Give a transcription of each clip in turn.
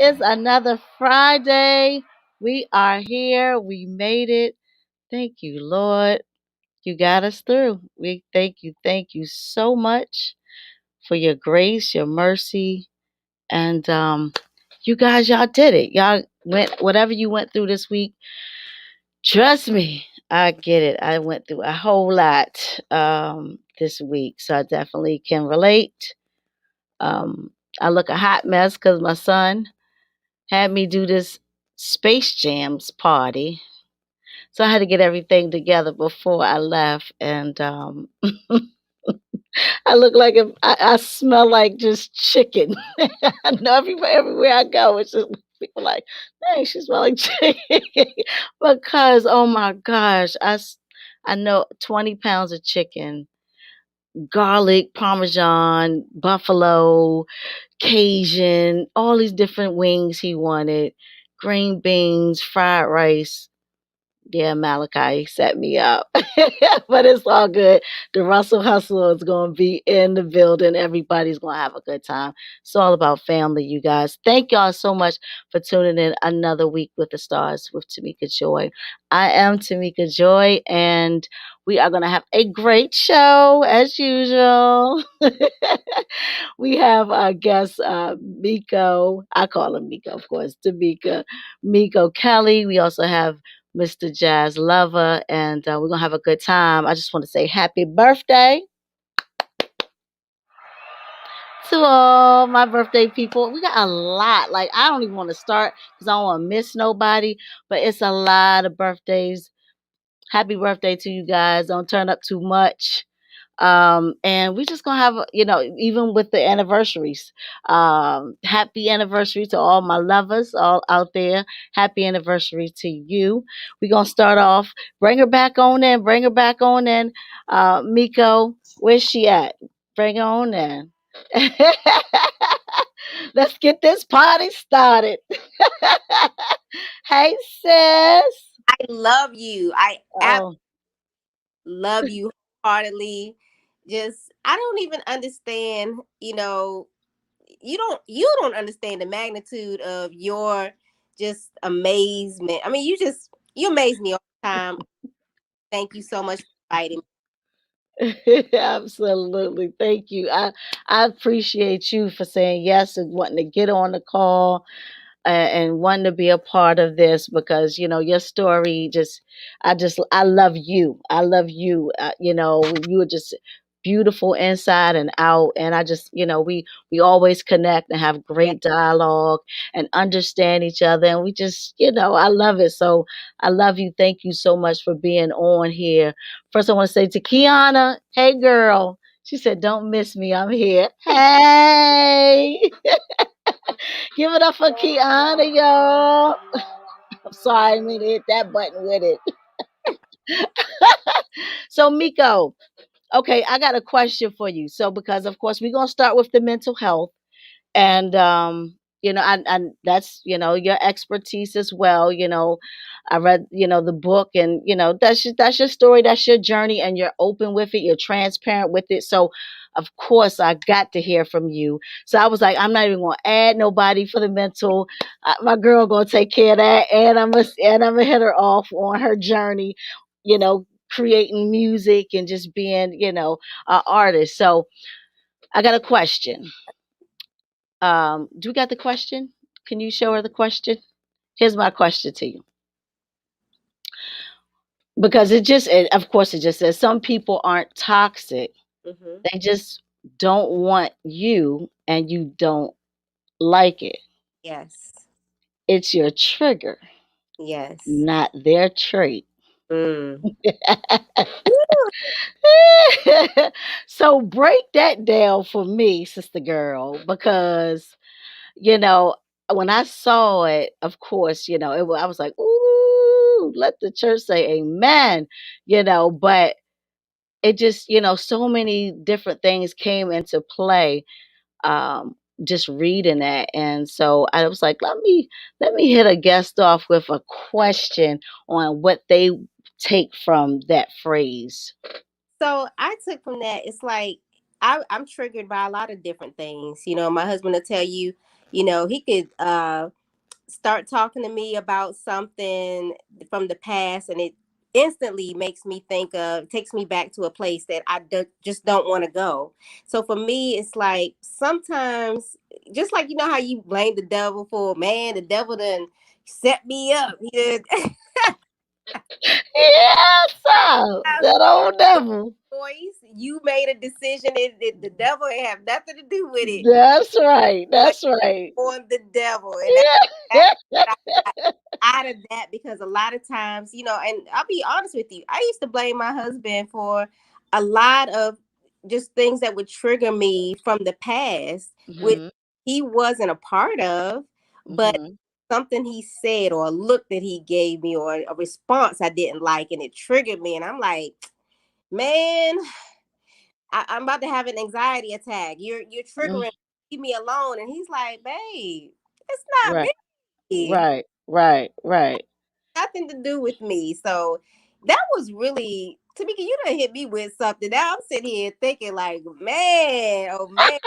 is another Friday. We are here. We made it. Thank you, Lord. You got us through. We thank you so much for your grace, your mercy, and you guys, y'all did it. Y'all went whatever you went through this week. Trust me, I get it. I went through a whole lot this week, so I definitely can relate. Um, I look a hot mess because my son had me do this Space Jams party. So I had to get everything together before I left. And I look like I smell like just chicken. I know everywhere I go, it's just people like, hey, she smell like chicken. Because, oh my gosh, I know 20 pounds of chicken, garlic, parmesan, buffalo, Cajun, all these different wings he wanted, green beans, fried rice. Yeah, Malachi set me up. But it's all good. The Russell Hustle is going to be in the building. Everybody's going to have a good time. It's all about family, you guys. Thank y'all so much for tuning in another week with the stars with Tamika Joy. I am Tamika Joy, and we are going to have a great show as usual. We have our guest, Miko. I call him Miko, of course, Tamika. Miko Kelly. We also have Mr. Jazz Lover, and we're gonna have a good time. I just want to say happy birthday to all my birthday people. We got a lot. Like I don't even want to start because I don't want to miss nobody, but it's a lot of birthdays. Happy birthday to you guys. Don't turn up too much. And we're just gonna have, even with the anniversaries, happy anniversary to all my lovers all out there. Happy anniversary to you. We're gonna start off. Bring her back on in. Miko, where's she at? Bring her on in. Let's get this party started. Hey sis. I love you. I absolutely Oh. love you heartily. Just I don't even understand, you don't understand the magnitude of your just amazement. I mean, you amaze me all the time. Thank you so much for inviting me. Absolutely. Thank you. I appreciate you for saying yes and wanting to get on the call and wanting to be a part of this because your story I love you. I love you. You were just beautiful inside and out, and I just we always connect and have Yeah. great dialogue and understand each other, and we just I love it. So I love you. Thank you so much for being on here. First I want to say to Kiana, hey girl. She said, don't miss me. I'm here. Hey. Give it up for Kiana, y'all. I'm sorry, I mean to hit that button with it. So, Miko, okay, I got a question for you. So, because of course we're gonna start with the mental health, and and that's your expertise as well. I read the book, and that's your story, that's your journey, and you're open with it, you're transparent with it. So of course I got to hear from you. So I was like, I'm not even going to add nobody for the mental. My girl going to take care of that, and I'm gonna hit her off on her journey, creating music and just being an artist. So I got a question. Do we got the question? Can you show her the question? Here's my question to you. Because of course, it just says some people aren't toxic. Hmm. They just don't want you and you don't like it. Yes. It's your trigger, Yes. not their trait. Mm. So break that down for me, sister girl, because you know, when I saw it, of course, I was like, ooh, let the church say amen, but it just, so many different things came into play, just reading that. And so I was like, let me hit a guest off with a question on what they take from that phrase. So I took from that, it's like I'm triggered by a lot of different things. My husband will tell you He could start talking to me about something from the past, and it instantly takes me back to a place that just don't want to go. So for me, it's like sometimes, just like how you blame the devil for, man, the devil done set me up. He done Yeah, so that old devil. choice. You made a decision, the devil ain't have nothing to do with it. That's right. But That's right. on the devil, and that's Yeah. what I out of that, because a lot of times, and I'll be honest with you, I used to blame my husband for a lot of just things that would trigger me from the past, which Hmm. he wasn't a part of, but Hmm. something he said or a look that he gave me or a response I didn't like, and it triggered me, and I'm like, man, I'm about to have an anxiety attack. You're triggering. Leave me alone. And he's like, babe, it's not Right. me. Right. Right. Right. Nothing to do with me. So that was really, Tamika, you done hit me with something. Now I'm sitting here thinking like, man, oh man.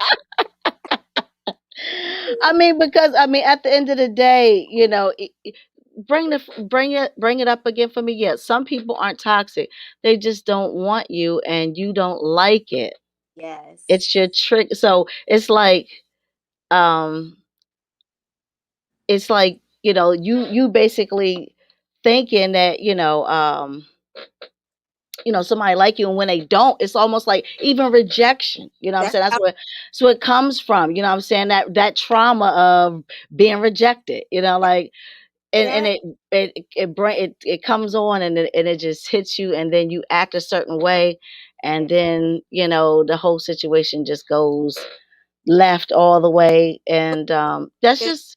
I mean, because I mean, at the end of the day, bring it up again for me. Yes, some people aren't toxic; they just don't want you, and you don't like it. Yes. It's your trick. So um, it's like you basically thinking that somebody like you, and when they don't, it's almost like even rejection. You know what I'm That's saying? how, That's where it comes from. You know what I'm saying? That trauma of being rejected. Like, and yeah. it comes on, and it just hits you, and then you act a certain way, and then the whole situation just goes left all the way, and that's just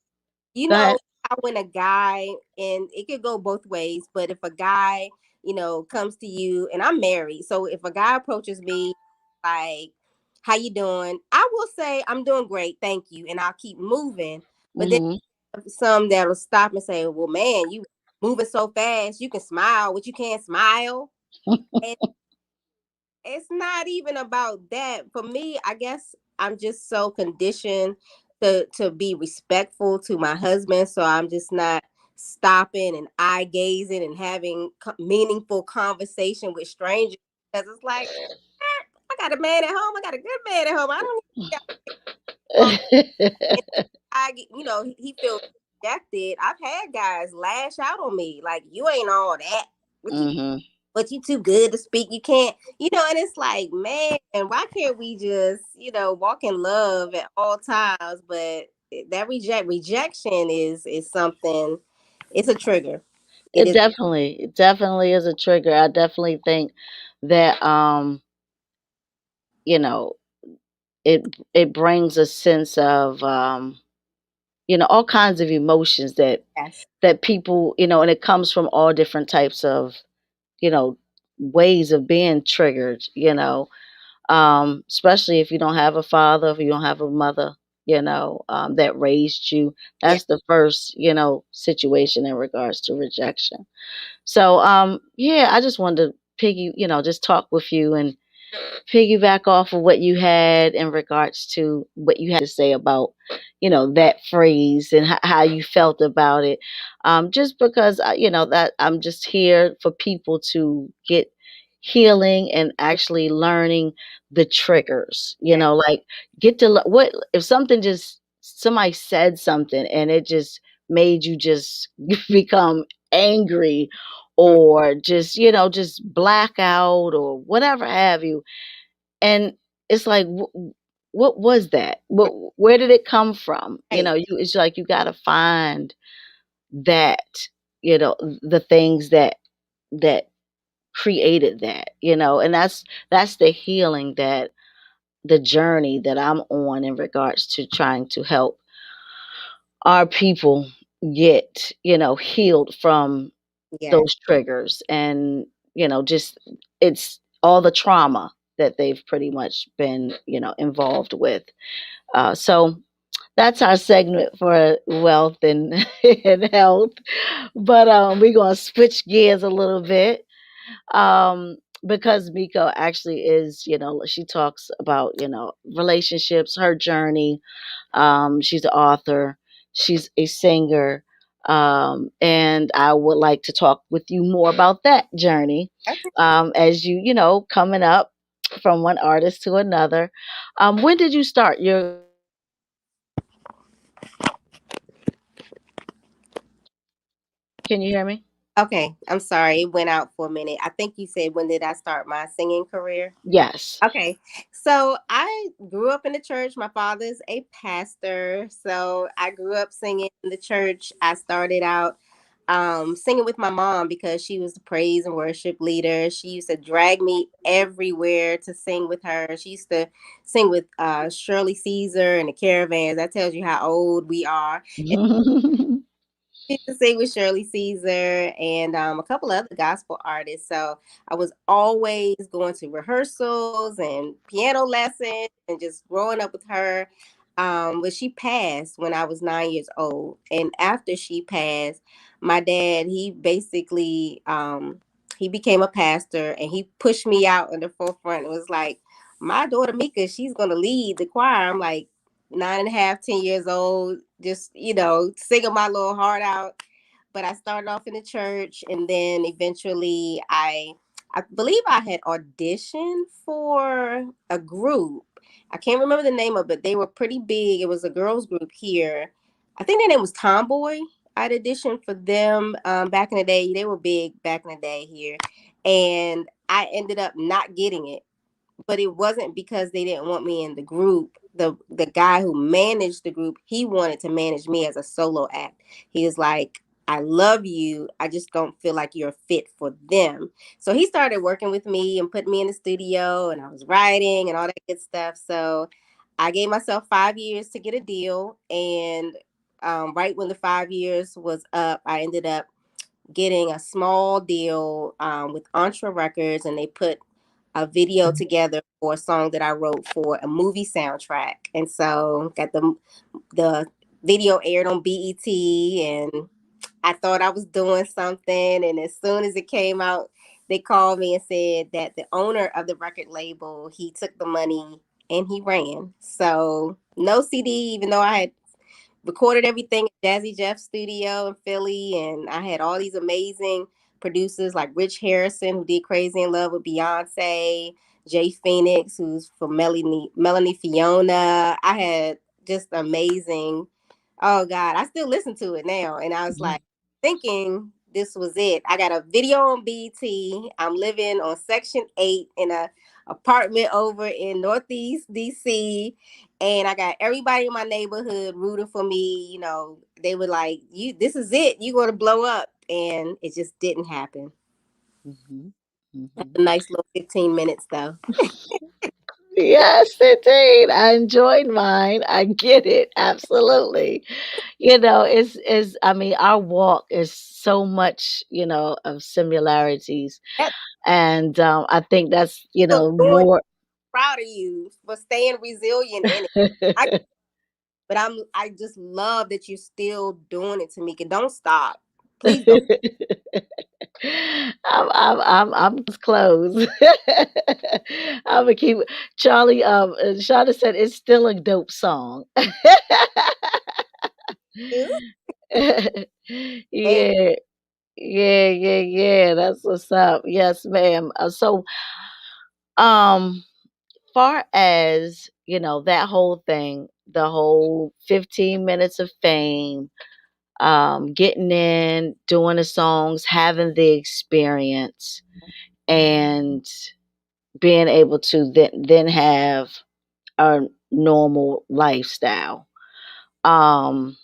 you go ahead. know how when a guy, and it could go both ways, but if a guy, comes to you, and I'm married, so if a guy approaches me like, how you doing, I will say, I'm doing great, thank you, and I'll keep moving. But then Hmm. some that'll stop and say, well, man, you moving so fast, you can smile but you can't smile. And it's not even about that. For me, I guess I'm just so conditioned to be respectful to my husband, so I'm just not stopping and eye gazing and having meaningful conversation with strangers, because it's like, I got a man at home, I got a good man at home, I don't need to. And he feels rejected. I've had guys lash out on me like, you ain't all that. What you Hmm. but you too good to speak. You can't, and it's like, man, why can't we just, walk in love at all times? But that rejection is something. It's a trigger. It is. It definitely is a trigger. I definitely think that you know it brings a sense of all kinds of emotions Yes. that people, and it comes from all different types of you know ways of being triggered, especially if you don't have a father, if you don't have a mother, that raised you. Yeah. That's the first situation in regards to rejection. So yeah, I just wanted to just talk with you and piggyback off of what you had in regards to what you had to say about that phrase and how you felt about it. Just because that I'm just here for people to get healing and actually learning the triggers, Yeah. like get to what if somebody said something and it just made you just become angry, Mm. or just black out or whatever have you. And it's like, what was that? Where did it come from? Right. It's like you got to find that, the things that created that, and that's the healing, that the journey that I'm on in regards to trying to help our people get, healed from Yeah. those triggers, and just it's all the trauma that they've pretty much been involved with. So that's our segment for wealth and, and health. But we're gonna switch gears a little bit. um because Miko actually is, she talks about, relationships, her journey. She's an author, she's a singer. And I would like to talk with you more about that journey, Okay. as coming up from one artist to another. When did you start your? Can you hear me? Okay, I'm sorry, it went out for a minute. I think you said, when did I start my singing career? Yes. Okay, so I grew up in the church. My father's a pastor, so I grew up singing in the church. I started out singing with my mom because she was the praise and worship leader. She used to drag me everywhere to sing with her. She used to sing with Shirley Caesar and the Caravans. That tells you how old we are. To sing with Shirley Caesar and a couple other gospel artists. So I was always going to rehearsals and piano lessons and just growing up with her. But she passed when I was 9 years old. And after she passed, my dad, he basically he became a pastor and he pushed me out in the forefront. It was like, my daughter Mika, she's gonna lead the choir. I'm like, 9.5, 10 years old, just, singing my little heart out. But I started off in the church, and then eventually I believe I had auditioned for a group. I can't remember the name of it. They were pretty big. It was a girls group here. I think their name was Tomboy. I'd auditioned for them back in the day. They were big back in the day here. And I ended up not getting it, but it wasn't because they didn't want me in the group. The guy who managed the group, he wanted to manage me as a solo act. He was like, I love you, I just don't feel like you're a fit for them. So he started working with me and put me in the studio, and I was writing and all that good stuff. So I gave myself 5 years to get a deal, and right when the 5 years was up, I ended up getting a small deal with Entre Records, and they put a video together for a song that I wrote for a movie soundtrack. And so got the video aired on BET, and I thought I was doing something. And as soon as it came out, they called me and said that the owner of the record label, he took the money and he ran. So no CD, even though I had recorded everything at Jazzy Jeff's studio in Philly, and I had all these amazing producers like Rich Harrison, who did Crazy in Love with Beyonce, Jay Phoenix, who's from Melanie Fiona. I had just amazing. Oh God, I still listen to it now, and I was like thinking this was it. I got a video on BT. I'm living on Section 8 in a apartment over in Northeast DC, and I got everybody in my neighborhood rooting for me. They were like, "You, this is it. You're gonna blow up," and it just didn't happen. Hmm. Hmm. A nice little 15 minutes though. Yes, indeed. I enjoyed mine. I get it. Absolutely. It's I mean, our walk is so much, of similarities. That's And I think that's, still doing. more. Proud of you for staying resilient in it. I, but I just love that you're still doing it, Tamika. Don't stop. Please don't. I'm close. I'm gonna keep Charlie. Shonda said it's still a dope song. You. Hey, Yeah, yeah. That's what's up. Yes, ma'am. So, um, far as that whole thing, the whole 15 minutes of fame, getting in, doing the songs, having the experience, and being able to then have a normal lifestyle. Um,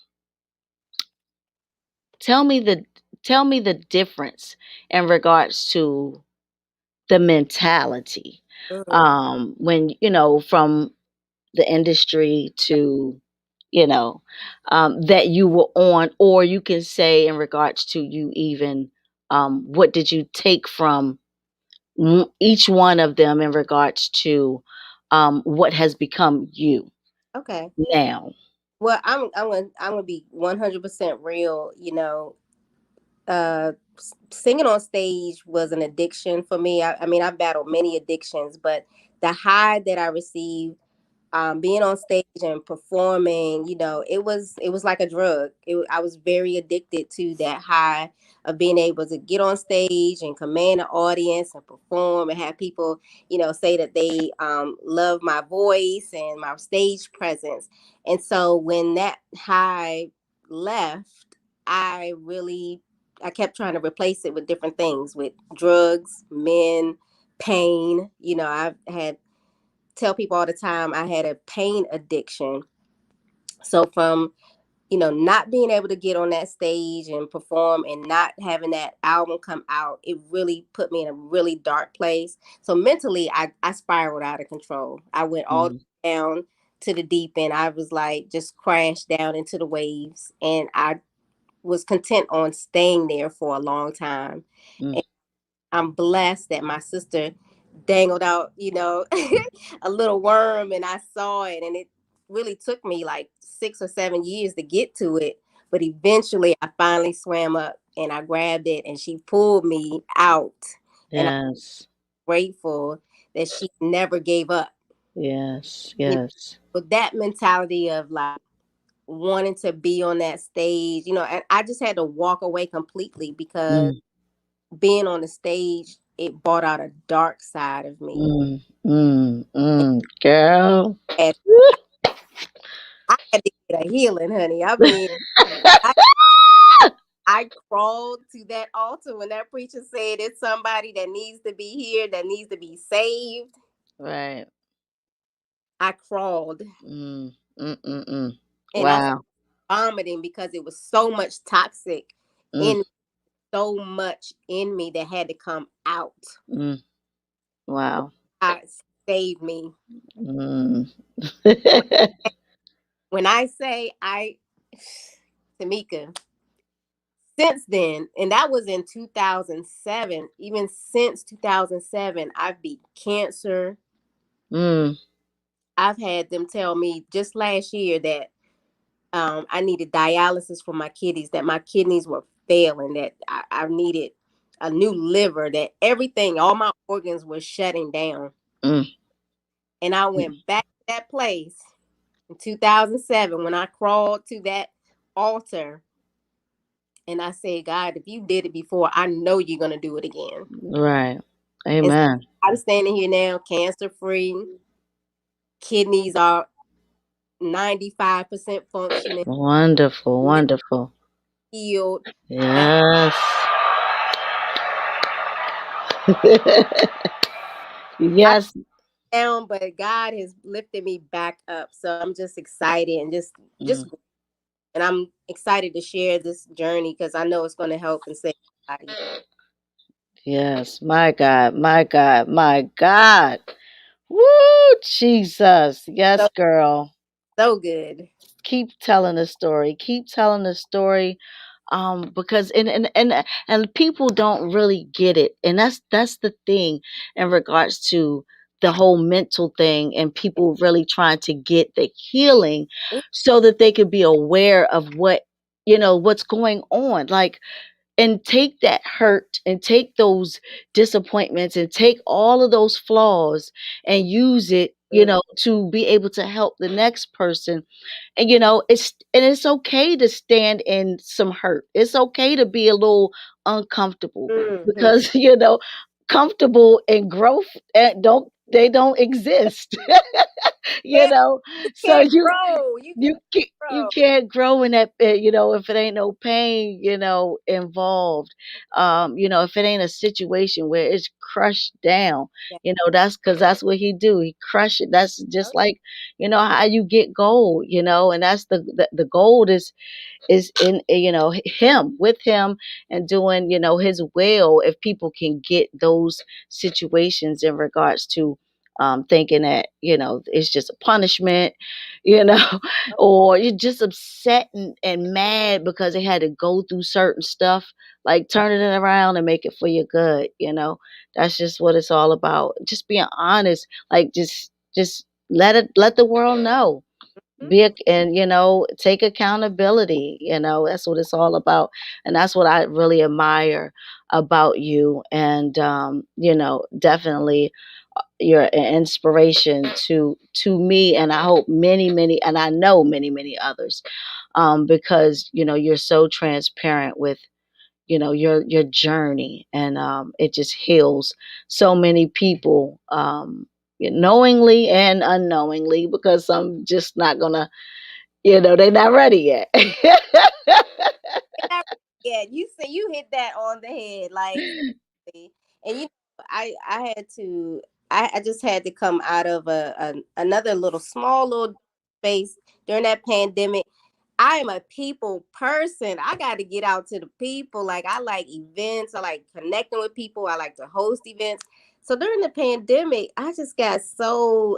tell me the tell me the difference in regards to the mentality, mm, when from the industry to you know that you were on, or you can say in regards to you even, what did you take from each one of them in regards to what has become you okay. now. Well, I'm gonna be 100% real. singing on stage was an addiction for me. I mean, I battled many addictions, but the high that I received being on stage and performing, it was like a drug. I was very addicted to that high of being able to get on stage and command an audience and perform and have people, say that they love my voice and my stage presence. And so when that high left, I really I kept trying to replace it with different things, with drugs, men, pain. I've had tell people all the time I had a pain addiction. So from, not being able to get on that stage and perform and not having that album come out, it really put me in a really dark place. So mentally, I spiraled out of control. I went all Mm, down to the deep end. I was like just crashed down into the waves. And I was content on staying there for a long time. mm, I'm blessed that my sister dangled out, a little worm and I saw it. And it really took me like 6 or 7 years to get to it. But eventually I finally swam up and I grabbed it and she pulled me out. And I'm yes. grateful that she never gave up. Yes. You know, Yes. with that mentality of like wanting to be on that stage, and I just had to walk away completely because Mm, being on the stage, it brought out a dark side of me. Girl. And I had to get a healing, honey. I mean, I, I crawled to that altar when that preacher said it's somebody that needs to be here, that needs to be saved. Right. I crawled Mm, mm, mm, mm. and I started Wow. vomiting because it was so much toxic Mm, in so much in me that had to come out. mm. Wow. God saved me. Mm. When I say Tamika, since then, and that was in 2007, even since 2007, I've beat cancer. Mm, I've had them tell me just last year that I needed dialysis for my kidneys, that my kidneys were failing, that I needed a new liver, that everything, all my organs were shutting down. mm. And I went back to that place in 2007 when I crawled to that altar and I said, God, if you did it before, I know you're going to do it again. Right. And so Amen. I'm standing here now, cancer free. Kidneys are 95% functioning, Wonderful. liver Wonderful. healed. And Yes. I Yes. down, but God has lifted me back up. So I'm just excited and just Mm. and I'm excited to share this journey because I know it's going to help and save somebody. Yes. My God. My God. My God. Woo, Jesus. So Yes, girl. so good. Keep telling the story. Keep telling the story. Because and people don't really get it. And that's the thing in regards to the whole mental thing and people really trying to get the healing so that they could be aware of what's going on. Like, and take that hurt and take those disappointments and take all of those flaws and use it, Mm, to be able to help the next person. And it's okay to stand in some hurt. It's okay to be a little uncomfortable mhm. because comfortable and growth don't exist. you Can't, know you so can't you grow. You you can't ca- you grow. can't grow in that, if it ain't no pain, involved. If it ain't a situation where it's crushed down, Yeah. that's because that's what he do. He crush it. That's just like, how you get gold, and that's the gold is in, him, with him, and doing, his will. If people can get those situations in regards to thinking that, it's just a punishment, you know or you're just upset and mad because they had to go through certain stuff, like turning it around and make it for your good. That's just what it's all about, just being honest. Like, just let the world know, Mhm. and take accountability. That's what it's all about, and that's what I really admire about you, and definitely you're an inspiration to me, and I hope many, and I know many others, because you're so transparent with your journey, and it just heals so many people, knowingly and unknowingly, because some just not gonna, they're not ready yet. Yeah, you see, you hit that on the head, like, and I had to, I just had to come out of a another little small little space during that pandemic. I am a people person. I got to get out to the people. Like, I like events. I like connecting with people. I like to host events. So during the pandemic, I just got so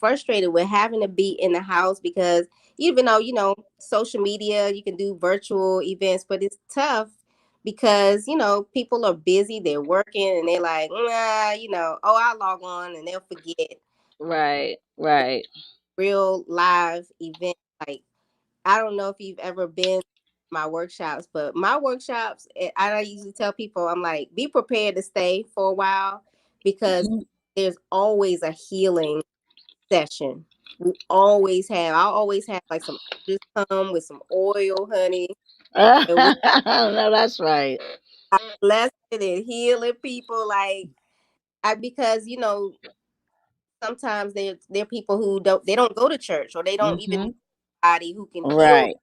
frustrated with having to be in the house, because even though, social media, you can do virtual events, but it's tough because, people are busy, they're working, and they're like, nah, oh, I'll log on, and they'll forget Right, right. real live event. Like, I don't know if you've ever been to my workshops, but my workshops, I usually tell people, I'm like, be prepared to stay for a while, because Mhm. there's always a healing session. I always have like some elders come with some oil, honey, and we No, that's right. blessing and healing people. Like, because sometimes they're people who don't go to church, or they don't even know Hmm. anybody who can heal. Right,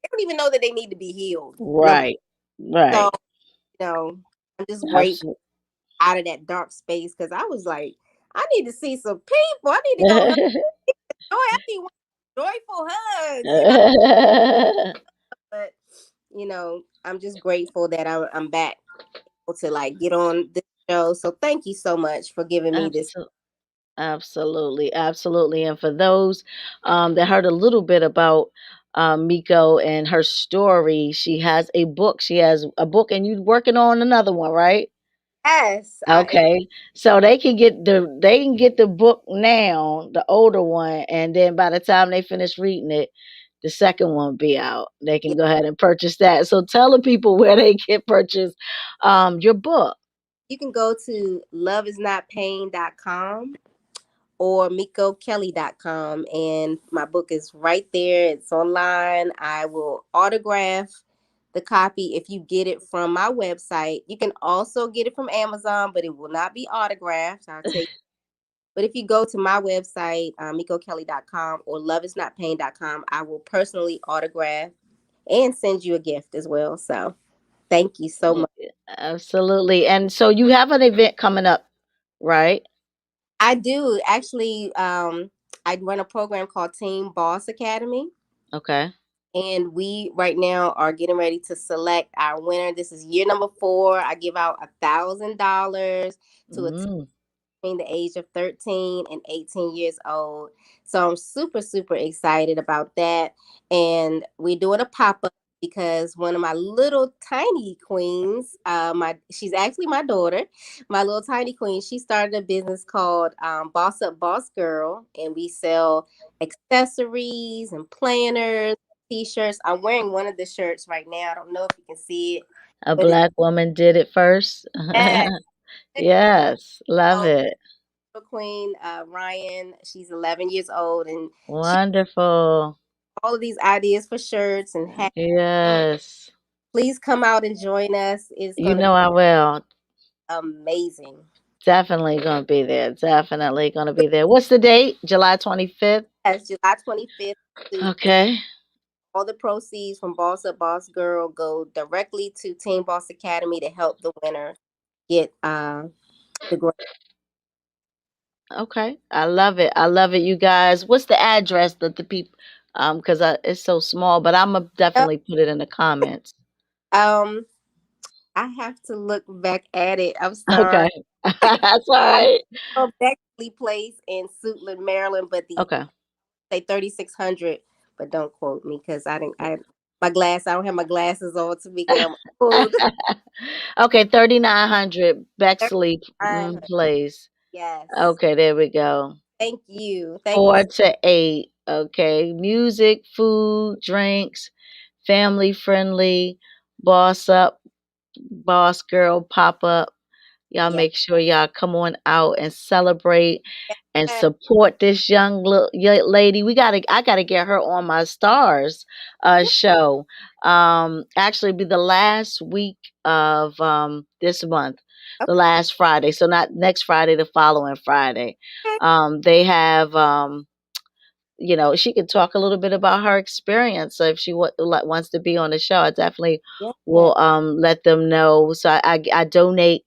They don't even know that they need to be healed. Number right, so right. you know, I'm just grateful Absolutely. out of that dark space, because I was like, I need to see some people. I need to go hug. Joy, I need one joyful hugs. But I'm just grateful that I'm back to like get on this show. So thank you so much for giving me this. Absolutely. Absolutely, absolutely. And for those that heard a little bit about Miko and her story, she has a book. She has a book, and you're working on another one, right? Yes, Okay, so they can get the book now, the older one, and then by the time they finish reading it, the second one will be out. They can yeah, go ahead and purchase that. So tell the people where they can purchase your book. you can go to loveisnotpain.com or mikokelly.com, and my book is right there. It's online. I will autograph the copy if you get it from my website. You can also get it from Amazon, but it will not be autographed. I'll tell you. But if you go to my website, mikokelly.com or loveisnotpain.com, I will personally autograph and send you a gift as well. So thank you so Yeah, much. absolutely. And so you have an event coming up, right? I do actually. I run a program called Team Boss Academy, Okay. and we right now are getting ready to select our winner. This is year number 4. I give out $1,000 to a Mm. between the age of 13 and 18 years old. So I'm super, super excited about that. And we're doing a pop up because one of my little tiny queens, she's actually my daughter, my little tiny queen. She started a business called Boss Up Boss Girl, and we sell accessories and planners, t-shirts. I'm wearing one of the shirts right now. I don't know if you can see it, A but it's black woman did it first. yeah, Yes, love it. queen, Ryan. She's 11 years old, and she Wonderful. all of these ideas for shirts and hats. Yes. Please come out and join us. It's You going to know I will. be amazing. Definitely gonna be there. Definitely gonna be there. What's the date? July 25th? That's July 25th. And Okay. all the proceeds from Boss Up Boss Girl go directly to Team Boss Academy to help the winner get the grant. Okay. I love it. I love it, you guys. What's the address that the people because it's so small, but I'm gonna definitely put it in the comments. Um, I have to look back at it. I'm Okay. sorry. That's all I right. know Beckley Place in Suitland, Maryland, but the Okay. say 3600, but don't quote me because I don't have my glasses on to me. I'm old. Okay, 3900 Bexley 3900. Place. Yes. Okay, there we go. Thank you. Thank you. 4 to 8. Okay. Music, food, drinks, family friendly, boss up. Boss Girl pop up. Y'all Yeah. make sure y'all come on out and celebrate and Yeah. support this young lady. I gotta get her on my stars show. Actually be the last week of this month, the last Friday. So not next Friday, the following Friday. Okay. They have she could talk a little bit about her experience. So if she wants to be on the show, I definitely Yeah. will let them know. So I donate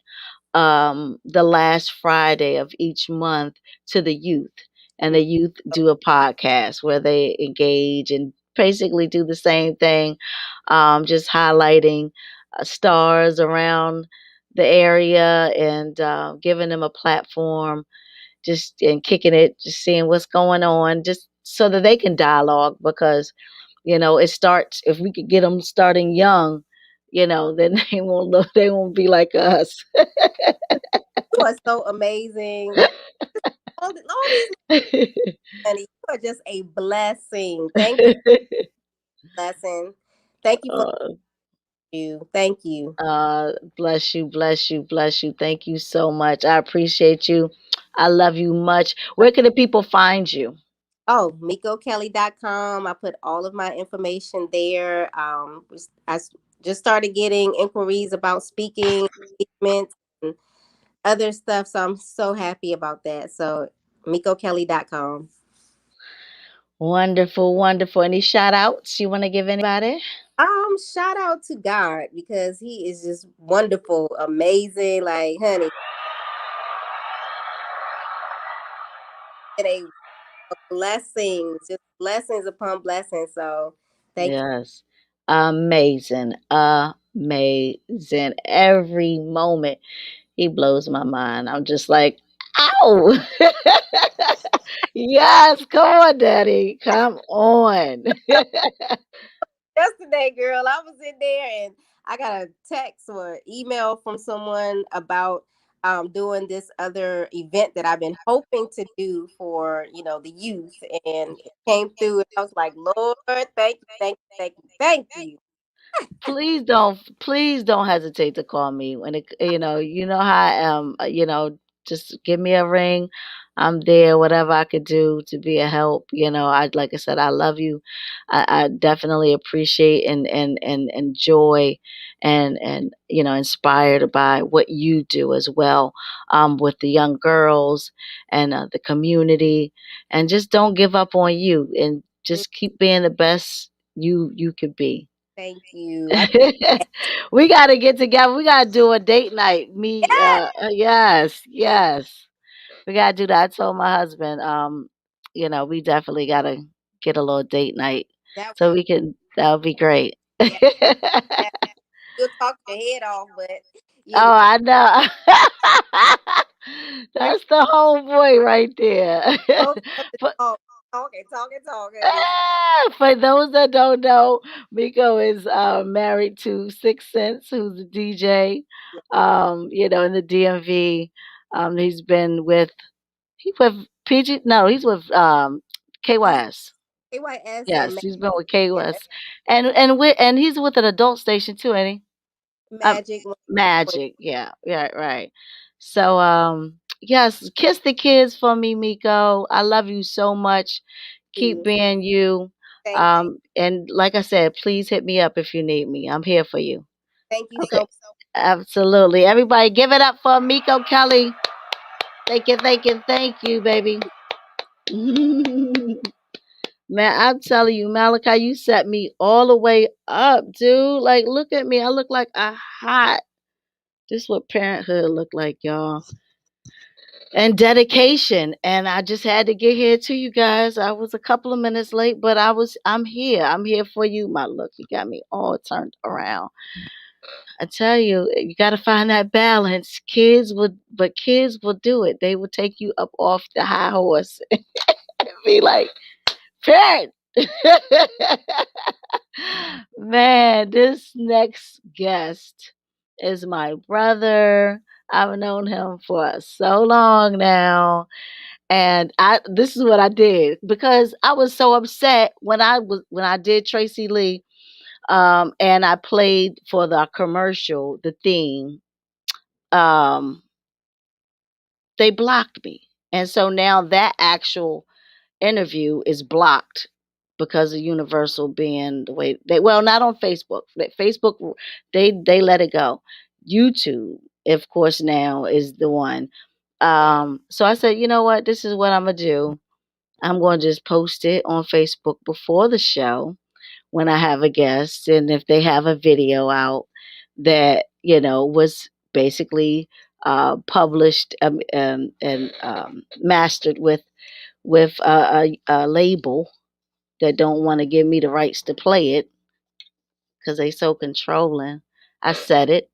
the last Friday of each month to the youth. And the youth do a podcast where they engage and basically do the same thing, just highlighting stars around the area and giving them a platform, just and kicking it, just seeing what's going on, just so that they can dialogue. Because it starts if we could get them starting young, then they won't be like us. You are so amazing. All these honey, you are just a blessing. Thank you, blessing. Thank you for uh, you. Thank you. Bless you, bless you, bless you. Thank you so much. I appreciate you. I love you much. Where can the people find you? Oh, MikoKelly.com. I put all of my information there. Just started getting inquiries about speaking engagements and other stuff. So I'm so happy about that. So MikoKelly.com. Wonderful, wonderful. Any shout outs you want to give anybody? Shout out to God because He is just wonderful, amazing. Like, honey, and a blessings, just blessings upon blessings. So thank you. Yes. Amazing. Amazing. Every moment he blows my mind. I'm just like, ow. Yes, come on, Daddy. Come on. Yesterday, girl, I was in there and I got a text or email from someone about doing this other event that I've been hoping to do for the youth, and it came through, and I was like, Lord, thank you, thank you, thank you, thank you. Please don't hesitate to call me when how I am. Just give me a ring. I'm there, whatever I could do to be a help. I like I said, I love you. I definitely appreciate and enjoy and inspired by what you do as well, with the young girls and the community. And just don't give up on you, and just keep being the best you could be. Thank you. I We gotta get together. We gotta do a date night. yeah, Yes, yes. We gotta do that. I told my husband, we definitely gotta get a little date night that so we can. That would be great. yeah, yeah. You'll talk your head off, but Oh, you know, I know. That's the homeboy right there. don't stop to but talk, talk, honey. For those that don't know, Miko is married to Six Sense, who's a DJ, Yeah. in the DMV. He's been with PG. No, he's with He's KYS. AYS and Yes, he's been with yeah, KYS, and he's with an adult station too, ain't he? Magic. Magic. Yeah, yeah, right. So, yes, kiss the kids for me, Miko. I love you so much. Keep You. being you. Thank And like I said, please hit me up if you need me. I'm here for you. thank you Okay. so Absolutely. Everybody give it up for Miko Kelly. Thank you, thank you, thank you, baby. Man, I'm telling you, Malachi, you set me all the way up, dude. Like, look at me. I look like a hot. This is what parenthood look like, y'all. And dedication. And I just had to get here to you guys. I was a couple of minutes late, but I'm here. I'm here for you. My look, you got me all turned around. I tell you, you gotta find that balance. Kids will do it. They will take you up off the high horse and be like, parent. Man, this next guest is my brother. I've known him for so long now. And this is what I did because I was so upset when I did Tracy Lee. And I played for the commercial, the theme. Um, they blocked me, and so now that actual interview is blocked because of Universal being the way they, well, not on Facebook. Facebook, they let it go. YouTube, of course, now is the one. So I said, you know what, this is what I'm gonna do. I'm gonna just post it on Facebook before the show when I have a guest, and if they have a video out that was basically published and mastered with a label that don't want to give me the rights to play it because they so controlling. I said it.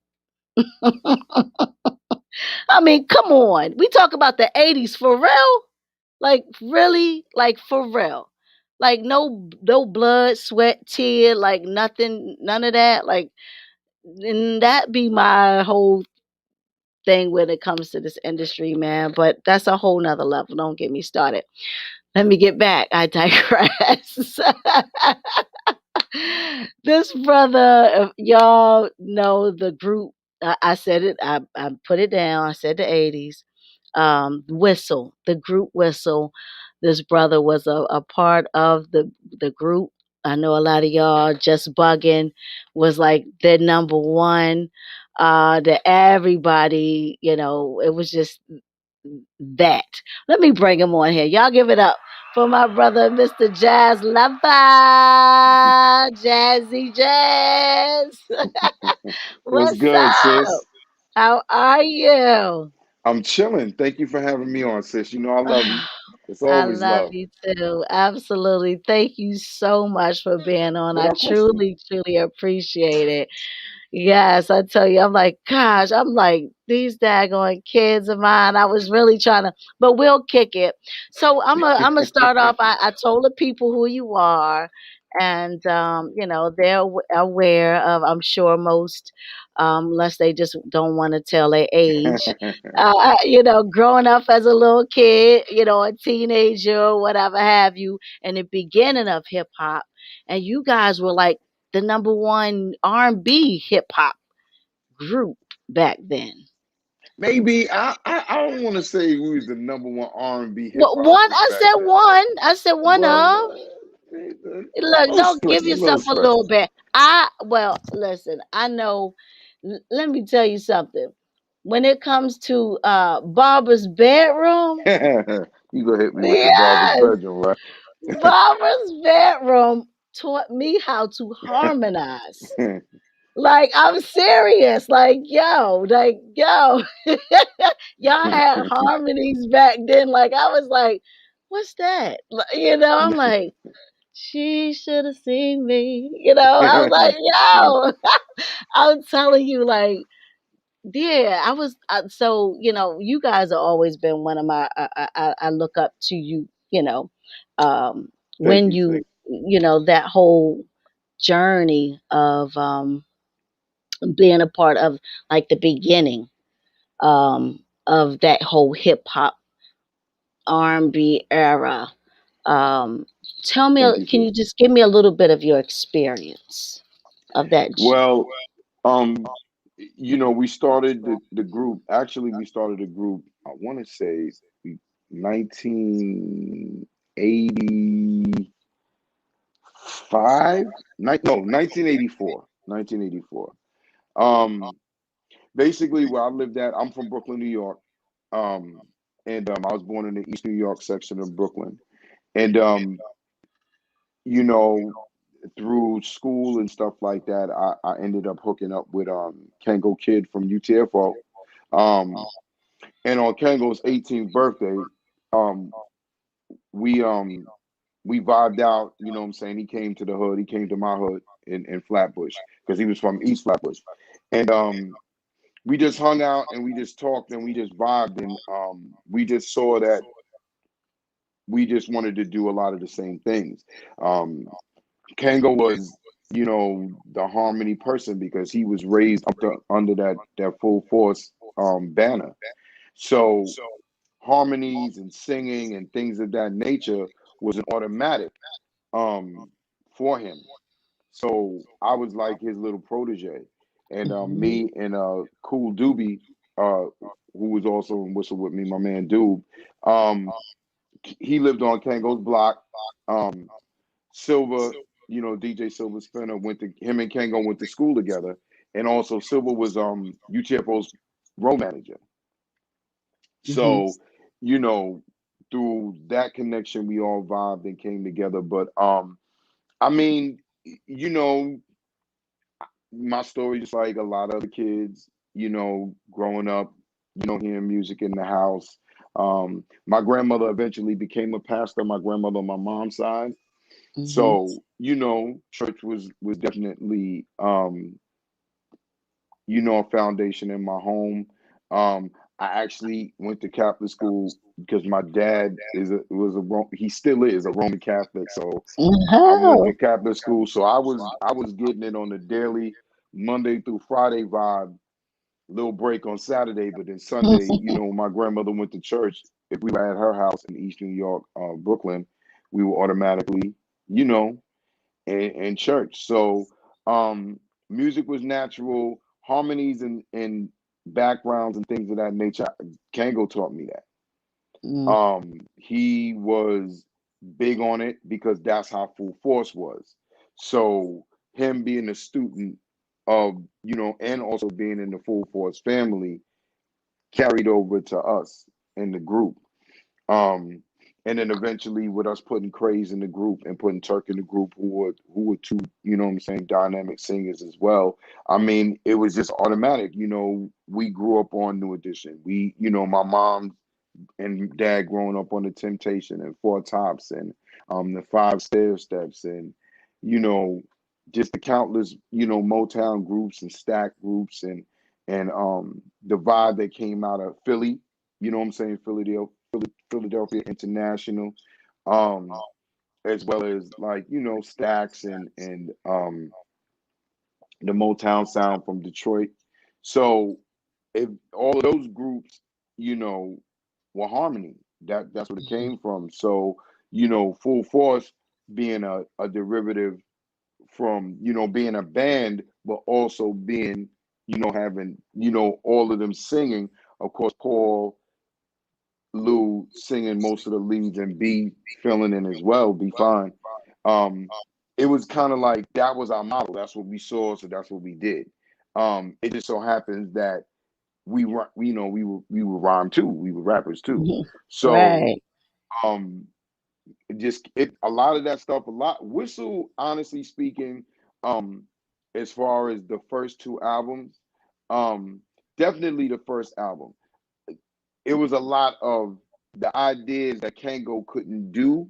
I mean, come on. We talk about the 80s for real? Like really? Like for real. Like no blood, sweat, tear, like nothing, none of that. Like, and that be my whole thing when it comes to this industry, man. But that's a whole nother level. Don't get me started. Let me get back. I digress. This brother, if y'all know the group, I said it, I put it down. I said the 80s. Whistle, the group Whistle. This brother was a part of the group. I know a lot of y'all just bugging was like their number one. That everybody, it was just that. Let me bring him on here. Y'all give it up for my brother, Mr. Jazz Lover, Jazzy Jazz. What's What's good, up? sis? How are you? I'm chilling. Thank you for having me on, sis. You know I love you. It's I always love love. you too. Absolutely. Thank you so much for being on. I Without question. truly, truly appreciate it. Yes, I tell you, I'm like, gosh, I'm like, these daggone kids of mine. I was really trying to, but we'll kick it. So I'm gonna start off. I told the people who you are, and they're aware of. I'm sure most, unless they just don't want to tell their age. Growing up as a little kid, a teenager, whatever have you, in the beginning of hip hop, and you guys were like the number one R&B hip hop group back then. Maybe I don't want to say we was the number one R&B hip Well, hop one, group I back said then. one. I said one Well, of. a Look, little don't give stretch, a little yourself a stretch. little bit. Well, listen, I know. Let me tell you something. When it comes to Barbara's bedroom, You gonna hit me with the barber's yes, bedroom, right? Barbara's bedroom taught me how to harmonize. Like, I'm serious. Like, yo, y'all had harmonies back then. Like, I was like, what's that? I'm like, she should have seen me. I was like, yo, I'm telling you, like, yeah, I was. So, you guys have always been one of my, I look up to you, um, Thank when you, sis. that whole journey of, being a part of like the beginning of that whole hip hop R&B era. Um, Tell me, Thank you, can sis. you just give me a little bit of your experience of that? Well, um, we started the group. Actually, we started the group. I want to say 1985. No, 1984. 1984. Um, Basically, where I lived at, I'm from Brooklyn, New York. Um, and I was born in the East New York section of Brooklyn. And you know, through school and stuff like that, I ended up hooking up with Kango Kid from UTFO. Um, and on Kango's 18th birthday, um, we um we vibed out. You know what I'm saying? He came to the hood. He came to my hood in Flatbush because he was from East Flatbush, and we just hung out and we just talked and we just vibed and we just saw that we just wanted to do a lot of the same things. Um, Kango was, the harmony person because he was raised under that full force banner. So harmonies and singing and things of that nature was an automatic um, for him. So I was like his little protege, and Mhm. me and Cool Doobie, uh, who was also in Whistle with me, my man Doob, um, he lived on Kango's block. Um, Silver, DJ Silver Spinner went to him and Kango went to school together, and also Silver was UTFO's road manager. Mhm. So, you know, through that connection, we all vibed and came together. But I mean, you know, my story just like a lot of other kids, growing up, hearing music in the house. My grandmother eventually became a pastor, my grandmother on my mom's side. Mhm. So, church was definitely a foundation in my home. Um, I actually went to Catholic school because my dad he still is a Roman Catholic. So I went to Oh. Catholic school. So I was getting it on the daily Monday through Friday vibe, little break on Saturday, but then Sunday, when my grandmother went to church, if we were at her house in East New York, Brooklyn, we were automatically, you know, in church. So music was natural, harmonies and backgrounds and things of that nature. Kango taught me that. Mm. He was big on it because that's how Full Force was. So him being a student of, and also being in the Full Force family carried over to us in the group. Um, and then eventually with us putting Craze in the group and putting Turk in the group, who were two, what I'm saying, dynamic singers as well. I mean, it was just automatic. We grew up on New Edition. My mom and dad growing up on the Temptation and Four Tops and the Five Stair Steps and you know just the countless Motown groups and stack groups and the vibe that came out of Philly, what I'm saying, Philadelphia International, um as well as like Stacks and the Motown sound from Detroit. So if all of those groups, you know, were harmony. That's what it came from. So, Full Force being a derivative from, being a band, but also being, having, all of them singing. Of course, Paul, Lou singing most of the leads and B filling in as well, be fine. Um, it was kind of like that was our model. That's what we saw, so that's what we did. It just so happens that we were rhyme too. We were rappers too. Mhm. So Right. um, a lot of that stuff. A lot Whistle, honestly speaking, um, as far as the first two albums, um, definitely the first album. It was a lot of the ideas that Kango couldn't do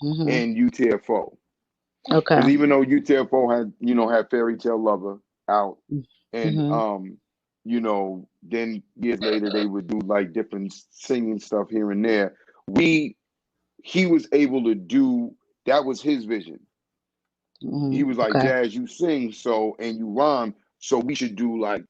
Mhm. in UTFO. Because Okay. even though UTFO had Fairy Tale Lover out, and Mhm. then years later they would do like different singing stuff here and there. We He was able to do that was his vision. He Mhm. was like, Okay. Jazz, you sing so and you rhyme, so we should do like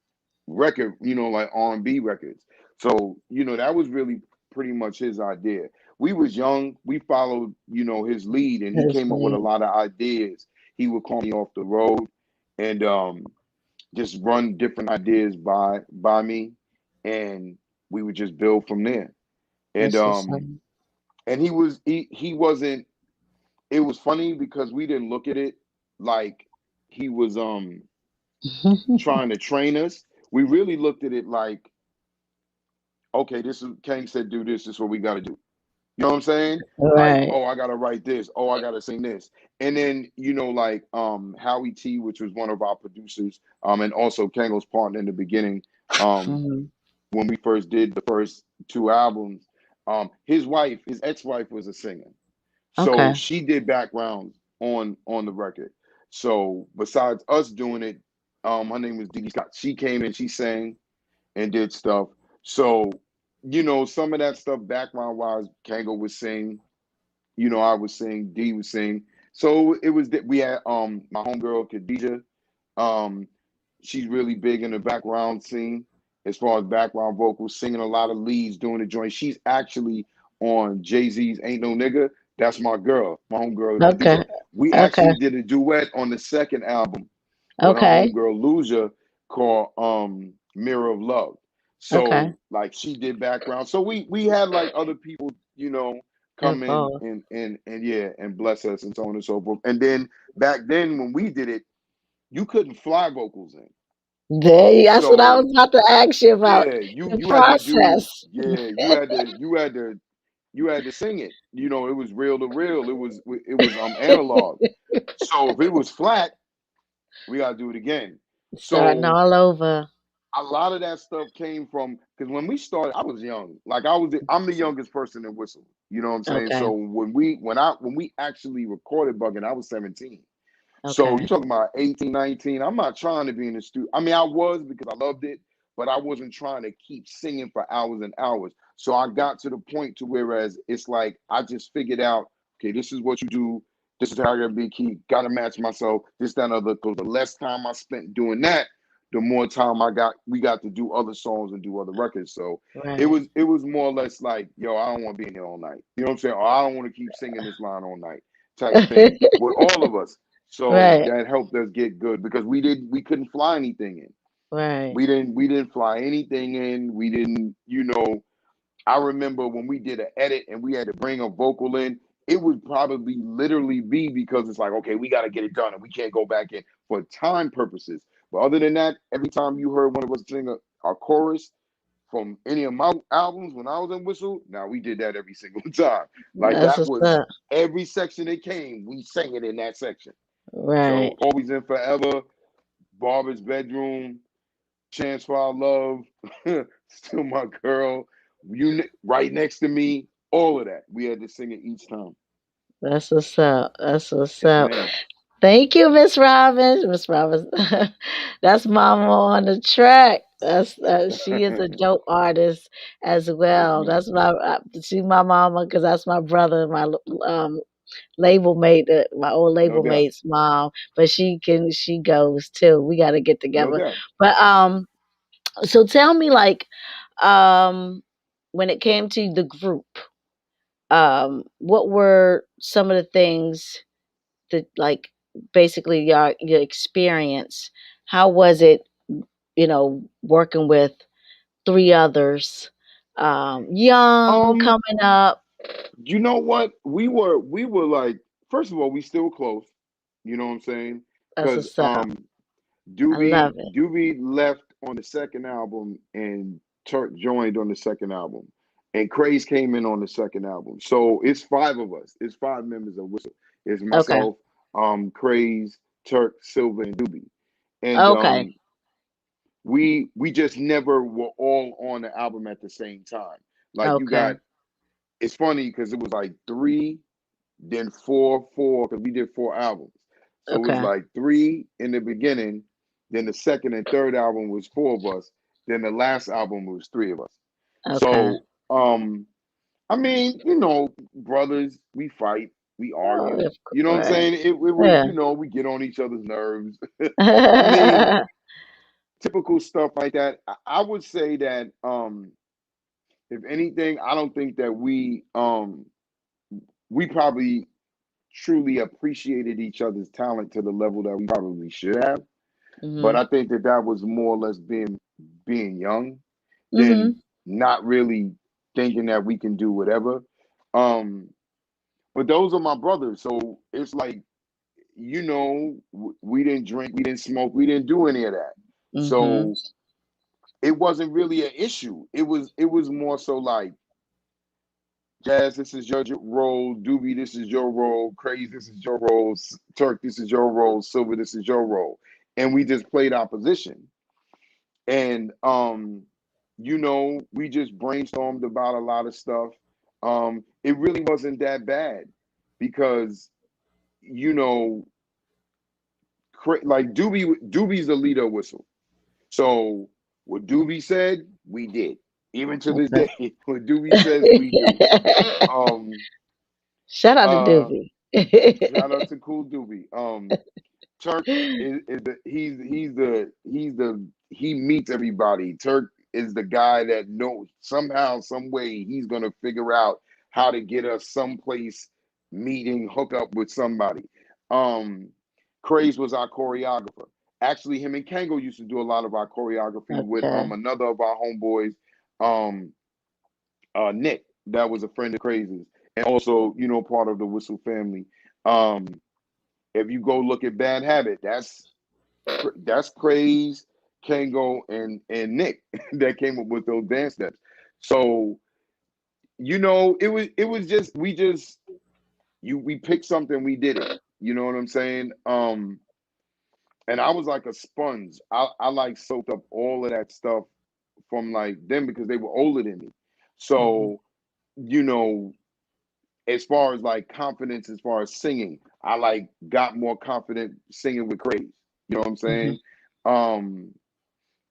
record, like R&B records. So, that was really pretty much his idea. We was young, we followed, his lead and he His came up with a lead. lot of ideas. He would call me off the road and just run different ideas by me and we would just build from there. And That's what's up. he wasn't it was funny because we didn't look at it like he was trying to train us. We really looked at it like, okay, this is Kang said do this is what we got to do. You know what I'm saying? Like, Right. oh, I gotta write this. Oh, I gotta sing this. And then, like Howie T, which was one of our producers, and also Kango's partner in the beginning, um, Mhm. when we first did the first two albums, his ex-wife was a singer. So Okay. she did backgrounds on the record. So besides us doing it, her name was Dee Scott. She came in, she sang and did stuff. So, some of that stuff background wise, Kango would sing, I would sing, D would sing. So it was that we had my homegirl Khadija. Um, she's really big in the background scene as far as background vocals, singing a lot of leads, doing the joint. She's actually on Jay-Z's Ain't No Nigga. That's my girl, my homegirl Khadija. Okay. We Okay. actually did a duet on the second album with her Okay. homegirl Luja called Mirror of Love. Okay. So like she did background. So we had like other people, come in Involved. and yeah, and bless us and so on and so forth. And then back then when we did it, you couldn't fly vocals in. That's what I So was about to ask you about yeah, you the you had to do process. yeah, you had to sing it. It was reel to reel. It was analog. So if it was flat, we gotta do it again. Starting So all over. a lot of that stuff came from because when we started, I was young. Like I'm the youngest person in Whistle. You know what I'm saying? Okay. So when we actually recorded Bugging, I was 17. So you Okay. talking about 18, 19. I'm not trying to be in the studio. I mean, I was because I loved it, but I wasn't trying to keep singing for hours and hours. So I got to the point to whereas it's like I just figured out, okay, this is what you do. This is how I gotta be key. Gotta match myself. This, that, and other. Because the less time I spent doing that, the more time we got to do other songs and do other records. So it Right. was it was more or less like, yo, I don't want to be in here all night. You know what I'm saying? Or I don't want to keep singing this line all night type thing with all of us. So Right. that helped us get good because we couldn't fly anything in. Right. We didn't fly anything in. We didn't, I remember when we did an edit and we had to bring a vocal in, it would probably literally be because it's like, okay, we got to get it done and we can't go back in for time purposes. But other than that, every time you heard one of us sing a chorus from any of my albums when I was in Whistle, now we did that every single time. Like That's that what's was up. every section that came, we sang it in that section. So Right. always in forever, Barbara's bedroom, Chance for Our Love, Still My Girl, right next to me, all of that. We had to sing it each time. That's what's up. That's what's Yes, up. ma'am. Thank you, Miss Robbins. Miss Robbins, that's Mama on the track. She is a dope artist as Yes, well. ma'am. She's my mama because that's my brother, my label mate, my old No label doubt. mate's mom. But she goes too. We got to get No together. doubt. But so tell me, like, um, when it came to the group, what were some of the things that, like, basically your experience? How was it, working with three others, young, Um, coming up? you know what? We were like, first of all, we still close. You know what I'm saying? That's Because what's up. I Doobie love it. Doobie left on the second album and Turk joined on the second album. And Craze came in on the second album. So it's five of us. It's five members of Whistle. It's Okay. myself, Craze, Turk, Silver, and Doobie. And Okay. we just never were all on the album at the same time. Like you Okay. got it's funny because it was like three, then four, four, because we did four albums. So it was Okay. like three in the beginning, then the second and third album was four of us, then the last album was three of us. Okay. So I mean, brothers, we fight, we Oh, argue. of You know what I'm course. saying? It was, Yeah. we get on each other's nerves. I mean, typical stuff like that. I would say that if anything, I don't think that we probably truly appreciated each other's talent to the level that we probably should have. But Mhm. I think that that was more or less being young than Mhm. not really thinking that we can do whatever. Um, but those are my brothers, so it's like we didn't drink, we didn't smoke, we didn't do any of that. Mhm. So it wasn't really an issue. It was more so like Jazz, this is your role. Doobie, this is your role. Craze, this is your role. Turk, this is your role. Silver, this is your role. And we just played opposition. And we just brainstormed about a lot of stuff. It really wasn't that bad because, you know, like Doobie's the leader of Whistle. So what Doobie said, we did. Even to this Okay. day, what Doobie says, we do. Um, Shout out to uh, Doobie. Shout out to Cool Doobie. Turk is he meets everybody. Turk is the guy that knows somehow, some way he's gonna figure out how to get us someplace meeting, hook up with somebody. Um, Craze was our choreographer. Actually, him and Kango used to do a lot of our choreography with Okay. another of our homeboys, um, Nick, that was a friend of Craze's, and also, part of the Whistle family. Um, if you go look at Bad Habit, that's Craze, Kango, and Nick that came up with those dance steps. So it was just we picked something, we did it. You know what I'm saying? And I was like a sponge. I like soaked up all of that stuff from like them because they were older than me. Mhm. So, you know, as far as like confidence, as far as singing, I like got more confident singing with Craze. You know what I'm Mhm. saying? Um,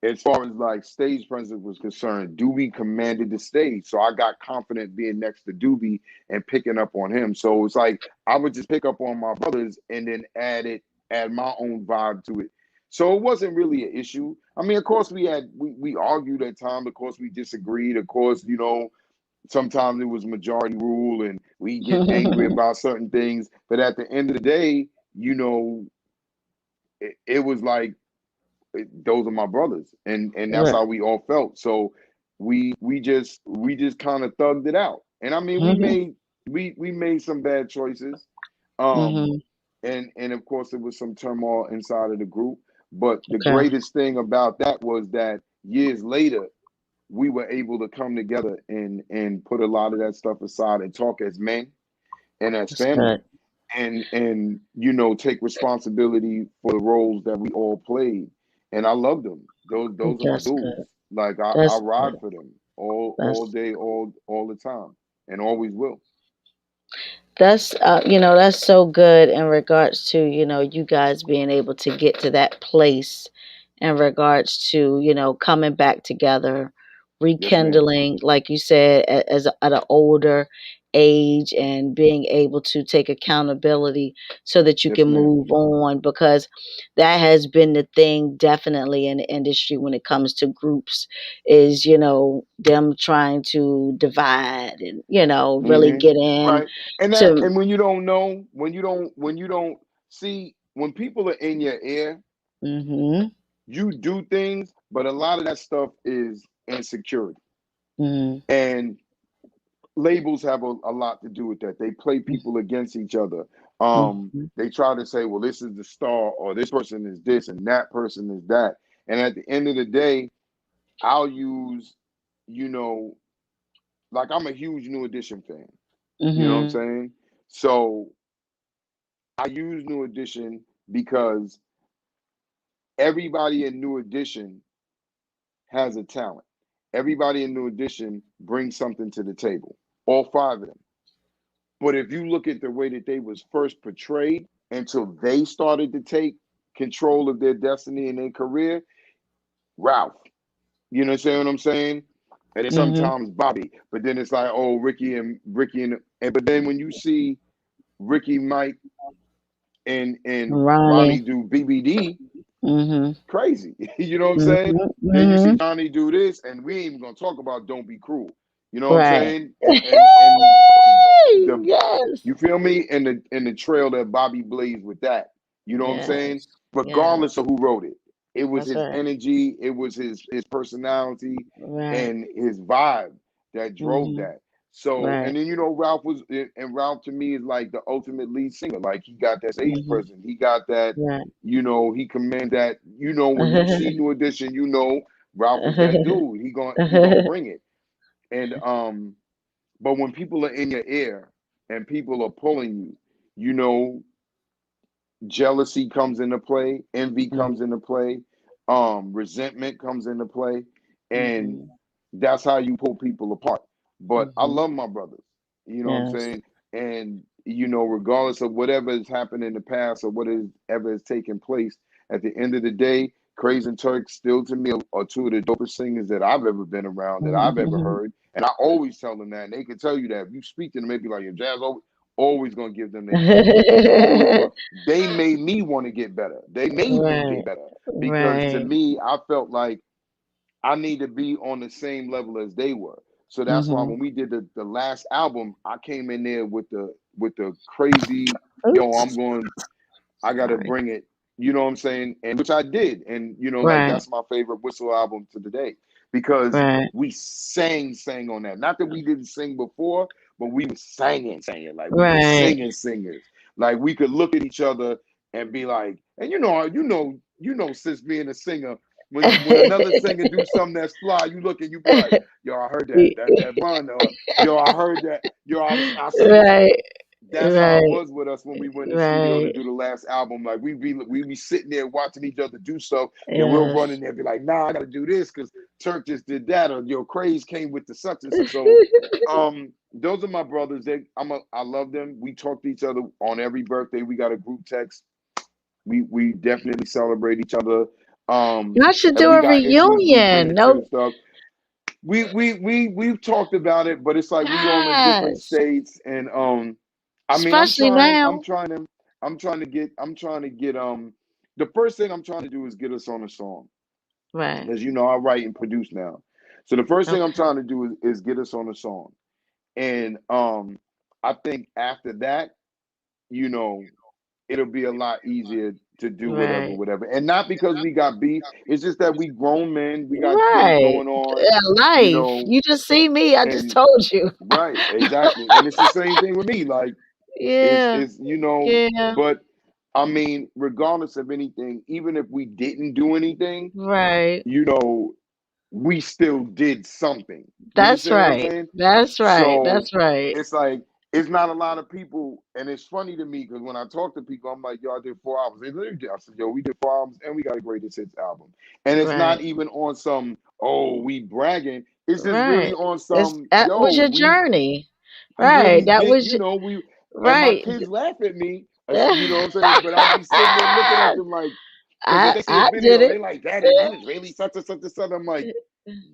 as far as like stage presence was concerned, Doobie commanded the stage. So I got confident being next to Doobie and picking up on him. So it's like I would just pick up on my brothers and then add my own vibe to it. So it wasn't really an issue. I mean, of course we argued at times, of course we disagreed, of course, sometimes it was majority rule and we get angry about certain things. But at the end of the day, it was like those are my brothers, and that's Right. how we all felt. So we just kind of thugged it out. And I mean, we Mhm. made we made some bad choices, um, Mhm. and of course there was some turmoil inside of the group. But the Okay. greatest thing about that was that years later we were able to come together and put a lot of that stuff aside and talk as men and as That's family, good. and take responsibility for the roles that we all played. And I love them. Those are my That's dudes. good. Like I That's ride good. for them all That's day, all the time, and always will. that's so good in regards to you guys being able to get to that place in regards to coming back together, Yes, ma'am. rekindling, like you said, at an older age, and being able to take accountability so that you Yes, can ma'am. move on, because that has been the thing definitely in the industry when it comes to groups, is them trying to divide and really Hmm. get in Right. And that to. and when you don't know, when you don't see, when people are in your ear, Mhm. you do things, but a lot of that stuff is insecurity. Mhm. And labels have a lot to do with that. They play people against each other. Mhm. They try to say, well, this is the star, or this person is this, and that person is that. And at the end of the day, I'll use, you know, like I'm a huge New Edition fan. You know what I'm Mhm. saying? So I use New Edition because everybody in New Edition has a talent. Everybody in New Edition brings something to the table. All five of them. But if you look at the way that they was first portrayed until they started to take control of their destiny and their career, Ralph. You know what I'm saying? And then Mhm. sometimes Bobby. But then it's like, oh, Ricky and but then when you see Ricky, Mike, and Ronnie. Ronnie do BBD, Mhm. crazy. You know what I'm saying? Mhm. Then you see Mhm. Johnny do this, and we ain't even gonna talk about Don't Be Cruel. You know what I'm Right. saying? And the Yes. you feel me? And the trail that Bobby blazed with that. You know what I'm saying? Yes. Yes. Regardless of who wrote it. It was That's his right. energy, it was his personality Right. and his vibe that drove Mhm. that. So, Right. and then Ralph to me is like the ultimate lead singer. Like he got that stage Mhm. presence. He got that, Right. he commands that, when you see New Edition, Ralph is that dude. He gonna bring it. And but when people are in your ear and people are pulling you, you know, jealousy comes into play, envy Mhm. comes into play, resentment comes into play, and Mhm. that's how you pull people apart. But I Mhm. love my brothers, you know what I'm Yes. saying? And regardless of whatever has happened in the past or whatever has taken place, at the end of the day, Craze and Turk still to me are two of the dopest singers that I've ever been around, that I've ever Mhm. heard. And I always tell them that, and they can tell you that if you speak to them, they be like, "Your Jazz always gonna give them their flowers. Always will. They made me want to get better. They made me Right. get better because to Right. me, I felt like I need to be on the same level as they were. So that's why Mhm. when we did the last album, I came in there with the crazy, yo, Oops. I'm going, I gotta Sorry. bring it, you know what I'm saying? And which I did. And like Right. that's my favorite Whistle album to the day because Right. we sang on that. Not that we didn't sing before, but we were singing. Like we were Right. singers. Like we could look at each other and be like, and sis being a singer, when another singer do something that's fly, you look and you be like, yo, I heard that run, or yo, I heard that, yo, I seen that. Right. That's how it Right. was with us when we went in the studio to Right. do the last album. Like we be sitting there watching each other do stuff, then we'll run in Yes. there and be like, nah, I gotta do this because Turk just did that, or your Craze came with the such and such. So those are my brothers. I love them. We talk to each other on every birthday. We got a group text. We definitely celebrate each other. Y'all should If do we a got issues, we reunion. vent and No, stuff. We've talked about it, but it's like we all in different yes. states, and I mean, Especially now. I'm trying to get the first thing I'm trying to do is get us on a song. Right. As you know, I write and produce now. So the first thing I'm Okay. trying to do is get us on a song. And I think after that, you know, it'll be a lot easier to do Right. whatever. And not because we got beef, it's just that we grown men, we got things Right. going on, Yeah, you life. know, You just see me. I just and told you. right, exactly. And it's the same thing with me. Like Yeah. it's Yeah. but I mean, regardless of anything, even if we didn't do anything, Right. you know, we still did something. You That's understand what I'm right. saying? That's right. So That's right. it's like it's not a lot of people, and it's funny to me because when I talk to people, I'm like, "Yo, I did 4 albums." They literally did. I said, "Yo, we did 4 albums, and we got a greatest hits album." And it's not Right. even on some, "Oh, we bragging." It's just really Right. on It's some, that was "Yo, your journey. we Right. really That did." was We and my right. kids laugh at me. You know what I'm saying? But I'd be sitting there looking at them like, because if they see a I did video, they it. like, "Daddy, you was really such and such and such." I'm like,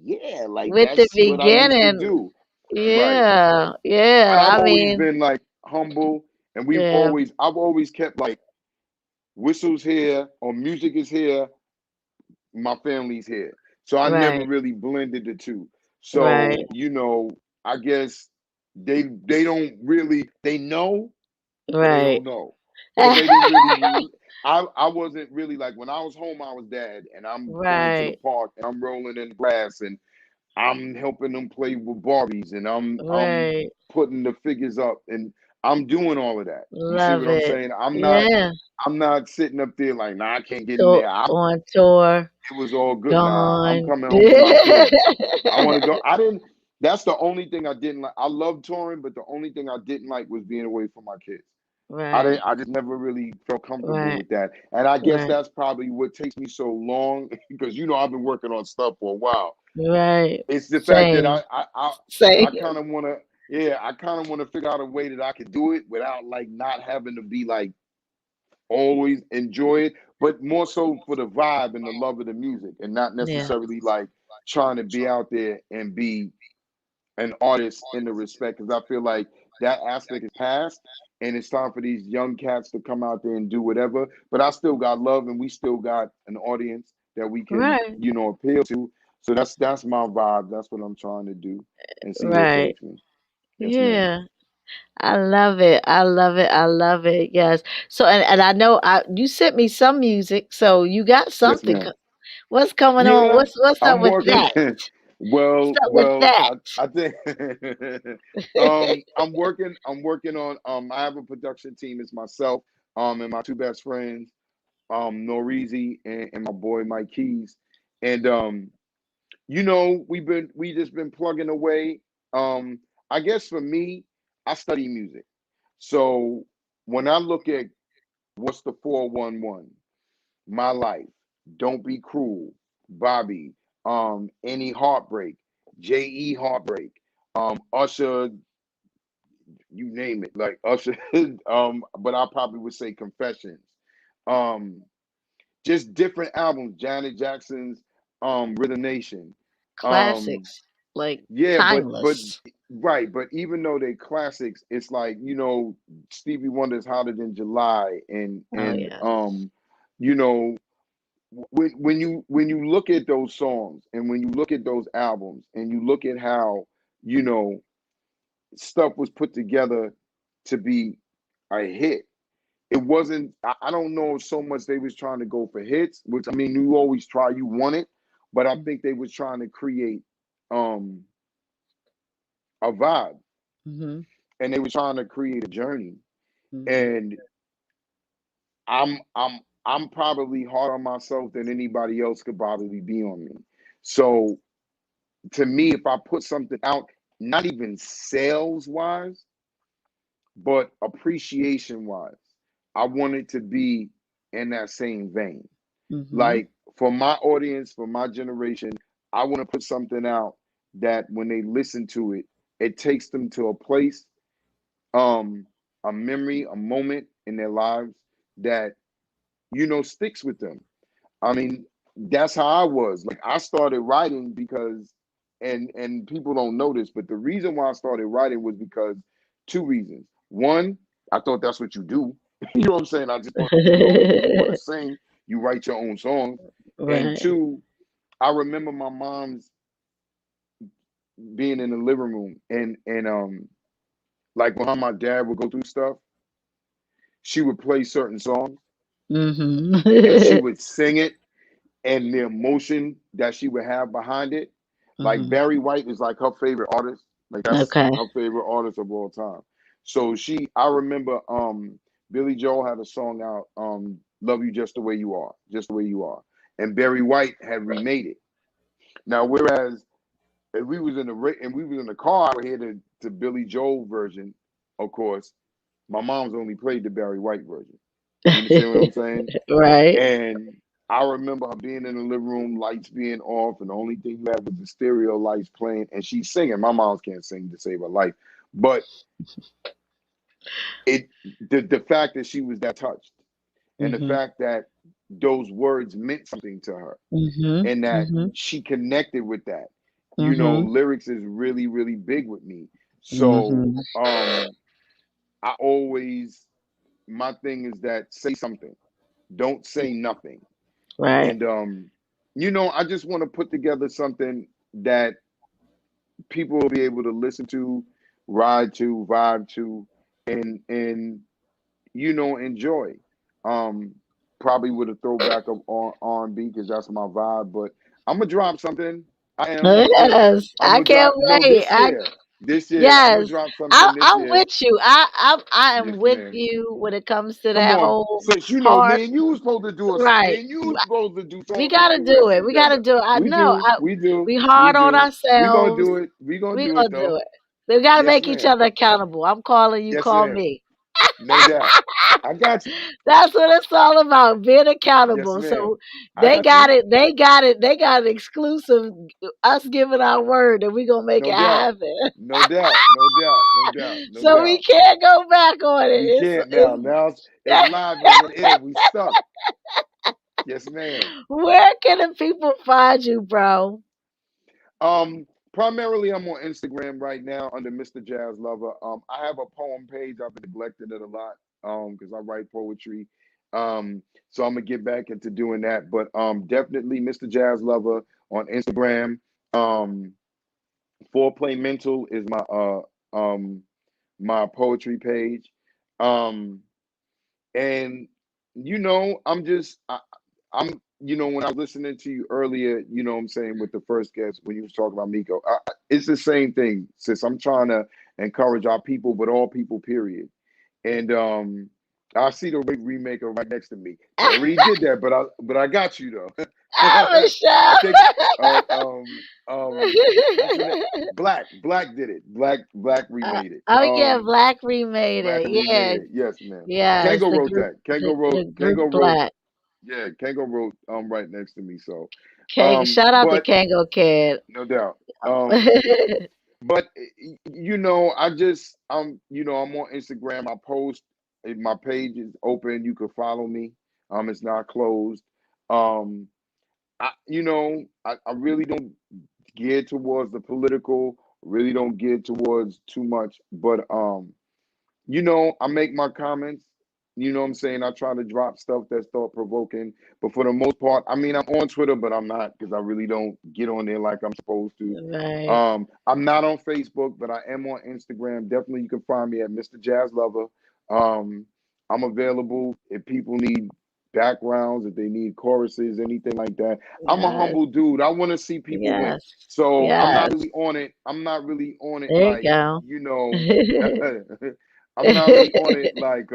yeah, like With the that's what I used to beginning. do. Right. Yeah. But Yeah. I've I always mean, been like humble, and yeah. I've always kept like whistles here or music is here, my family's here. So I never Right. really blended the two. So, Right. I guess they don't really they know, but they Right. don't know. Because they didn't really I wasn't really like when I was home, I was dad, and I'm going to the Right. park and I'm rolling in the grass and I'm helping them play with Barbies and I'm Right. putting the figures up and I'm doing all of that. You see Love what I'm it. saying? Yeah. I'm not sitting up there like, nah, I can't get in So there. on tour, It was all good. Nah, I'm gone. coming home to my kids. I want to go. I didn't That's the only thing I didn't like. I love touring, but the only thing I didn't like was being away from my kids. Right. I just never really felt comfortable Right. with that. And I guess Right. that's probably what takes me so long because I've been working on stuff for a while. Right. It's the fact that Same. Same. I kind of want to, yeah, I kind of want to figure out a way that I could do it without like not having to be like always enjoy it, but more so for the vibe and the love of the music, and not Yeah. necessarily like trying to be out there and be an artist in the respect, because I feel like that aspect is past, and it's time for these young cats to come out there and do whatever. But I still got love, and we still got an audience that we can, Right. appeal to. So that's my vibe. That's what I'm trying to do, and see where it Right. takes me. Yes, ma'am. Yeah. I love it. I love it. I love it. Yes. So and I know you sent me some music, so you got Yes, something. ma'am. What's coming on? Yeah, What's up I'm with working. that? What's up with Well, that? I think I'm working on I have a production team. It's myself, and my two best friends, Norizi and my boy Mike Keys. And we just been plugging away. I guess for me, I study music. So when I look at what's the 411, my life, don't be cruel, Bobby, any heartbreak, J.E. heartbreak, Usher, you name it, like Usher, but I probably would say Confessions. Um, just different albums, Janet Jackson's Rhythm Nation. Um, Classics. Like yeah, but timeless. right, but even though they classics, it's like, Stevie Wonder's Hotter Than July, Oh and yeah. you know, when you look at those songs and when you look at those albums and you look at how you know, stuff was put together to be a hit. It wasn't, I don't know so much they was trying to go for hits, which I mean, you always try, you want it, but I think they was trying to create um a vibe, Mhm. and they were trying to create a journey. Mhm. And I'm probably harder on myself than anybody else could probably be on me. So to me, if I put something out, not even sales wise, but appreciation wise, I want it to be in that same vein. Mhm. Like for my audience, for my generation, I want to put something out that when they listen to it, it takes them to a place, um, a memory, a moment in their lives that sticks with them. I mean, that's how I was. Like I started writing because, and people don't know this, but the reason why I started writing was because two reasons. One, I thought that's what you do. You know what I'm saying? I just thought, if you want to sing, you write your own songs. And Right. two, I remember my mom's being in the living room, and like when my dad would go through stuff, she would play certain songs Mhm. and she would sing it, and the emotion that she would have behind it. Like Mhm. Barry White is like her favorite artist. Like that's Okay. her favorite artist of all time. So I remember Billy Joel had a song out, Love You Just the Way You Are, Just the Way You Are. And Barry White had remade it. Now whereas if we was in the car, I would hear the Billy Joel version, of course. My mom's only played the Barry White version. You understand what I'm saying? Right. And I remember her being in the living room, lights being off, and the only thing you had was the stereo lights playing, and she's singing. My mom can't sing to save her life, but it the fact that she was that touched, and the Mhm. fact that those words meant something to her, Mhm. and that Mhm. she connected with that. Mhm. Lyrics is really, really big with me. So Mhm. I always my thing is that say something, don't say nothing. Right. And I just want to put together something that people will be able to listen to, ride to, vibe to, and enjoy. Um, Probably with a throwback of R&B because that's my vibe. But I'm gonna drop something. I am. Yes, I'm I gonna can't drop no wait. this year. This year I'm gonna Yes, drop something this I'm year. with you. I am Yes, with man. you when it comes to Come that on, whole sis. You know heart. me and you was supposed to do me Right. and you was supposed to do We songs gotta with do us it. We gotta together. do it. I We know. do. We do. We We hard on do. We gonna ourselves. do it. We gonna We do gonna it do though. it. We gotta Yes, make each ma'am. other accountable. I'm calling you, Yes, call ma'am. me. No doubt. I got you. That's what it's all about, being Yes, accountable. ma'am. So I they got got you. it. They got it. They got an exclusive. Us giving our word, and we gonna make No it doubt. happen. No doubt. No doubt. No doubt. No So we doubt. can't go back on it. We can't now. Now it's live and on air. We stuck. Yes, ma'am. Where can the people find you, bro? Primarily I'm on Instagram right now under Mr. Jazz Lover. I have a poem page. I've been neglecting it a lot. Because I write poetry. So I'm gonna get back into doing that. But definitely Mr. Jazz Lover on Instagram. Um, Foreplay Mental is um my poetry page. Um, and I'm when I was listening to you earlier, what I'm saying, with the first guest when you was talking about Miko, it's the same thing. Since I'm trying to encourage our people, but all people, period. And I see the remake right next to me. I already did that, but I got you though. Ah, I Michelle. think what's the name? Black did it. Black remade it. Oh yeah, Black remade Black it. remade Yeah, it. Yes, ma'am. yes. Kango The wrote group, that. the group Kango wrote. Black. Yeah, Kango wrote right next to me. So, Shout out to but Kango Kid. no doubt. But I just I'm on Instagram. I post. My page is open. You can follow me. It's not closed. Um, I really don't gear towards the political. Really don't gear towards too much. But I make my comments. You know what I'm saying? I try to drop stuff that's thought provoking, but for the most part, I mean, I'm on Twitter, but I'm not because I really don't get on there like I'm supposed to. Right. I'm not on Facebook, but I am on Instagram. Definitely, you can find me at Mr. Jazz Lover. Um, I'm available if people need backgrounds, if they need choruses, anything like that. I'm a Yes. humble dude. I want to see people win. Yes. So I'm not Yes. really on it. I'm not really on it There you like, go. you know, I'm not really on it like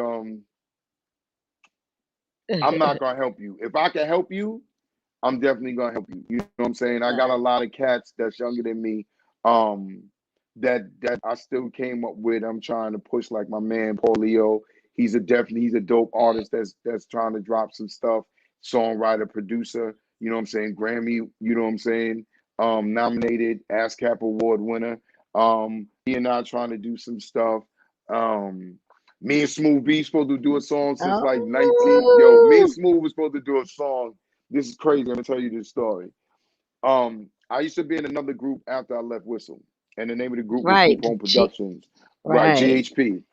I'm not gonna help you. If I can help you, I'm definitely gonna help you. You know what I'm saying? I got a Right. lot of cats that's younger than me, um, that I still came up with. I'm trying to push like my man Paul Leo. He's a dope artist that's trying to drop some stuff. Songwriter, producer. You know what I'm saying? Grammy. You know what I'm saying? Nominated ASCAP award winner. He and I trying to do some stuff. Um, Me and Smooth B supposed to do a song since like 19. Yo, me and Oh, Smooth was supposed to do a song. This is crazy. I'm gonna tell you this story. I used to be in another group after I left Whistle, and the name of the group was right. Group Home Productions, right? Right. GHP,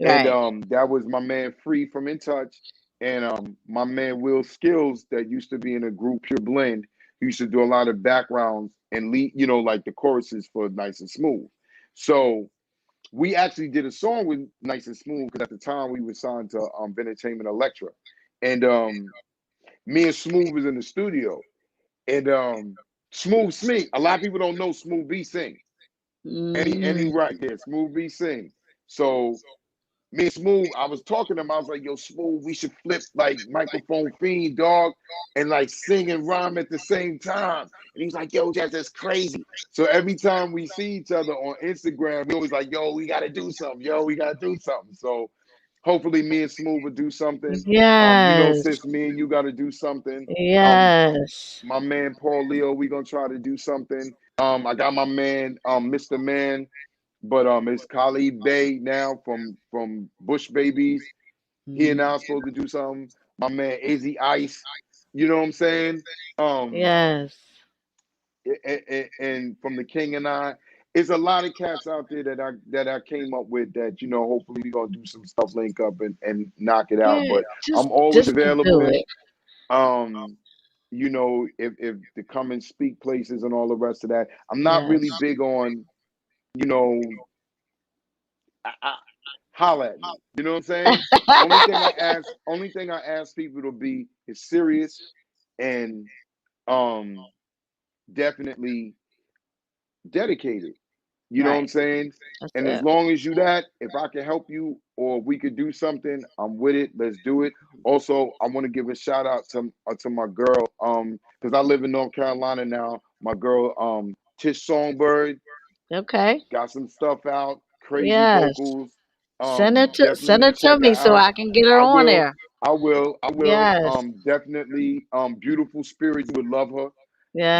and Right. that was my man Free from In Touch, and my man Will Skills that used to be in a group Pure Blend. He used to do a lot of backgrounds and lead, you know, like the choruses for Nice and Smooth. So we actually did a song with Nice and Smooth because at the time we were signed to Entertainment Electra, and me and Smooth was in the studio, and Smooth sing. A lot of people don't know Smooth B sing. Any Mm. right, yeah, Smooth B sing. So me and Smooth, I was talking to him. I was like, "Yo, Smooth, we should flip like microphone fiend, dog, and like sing and rhyme at the same time." And he's like, "Yo, Jazz, that's crazy." So every time we see each other on Instagram, we always like, "Yo, we gotta do something. Yo, we gotta do something." So hopefully, me and Smooth will do something. Yes. Sis, me and you got to do something. Um, Yes. my man Paul Leo, we gonna try to do something. I got my man, Mr. Man, but it's Khalid Bey now from Bush Babies. He and I Mhm. are supposed to do something. My man Izzy Ice, you know what I'm saying? Um, Yes. and from the King and I, it's a lot of cats out there that I came up with that hopefully we gonna do some stuff, link up and knock it out. Yeah. But I'm always Just to do available. it. Um, if to come and speak places and all the rest of that. I'm not Yes. really big on, you know, I, holla at me. You know what I'm saying? Only thing I ask people to be is serious and um definitely dedicated. You know what I'm Right. saying? That's And as it. long as you that, if I can help you or we could do something, I'm with it. Let's do it. Also, I want to give a shout out to my girl, because I live in North Carolina now. My girl, Tish Songbird, Okay. got some stuff out, crazy Yes. vocals. Send Definitely it to check her me so out. I can get her I on will, there. I will. Yes. Definitely, beautiful spirit. You would love her.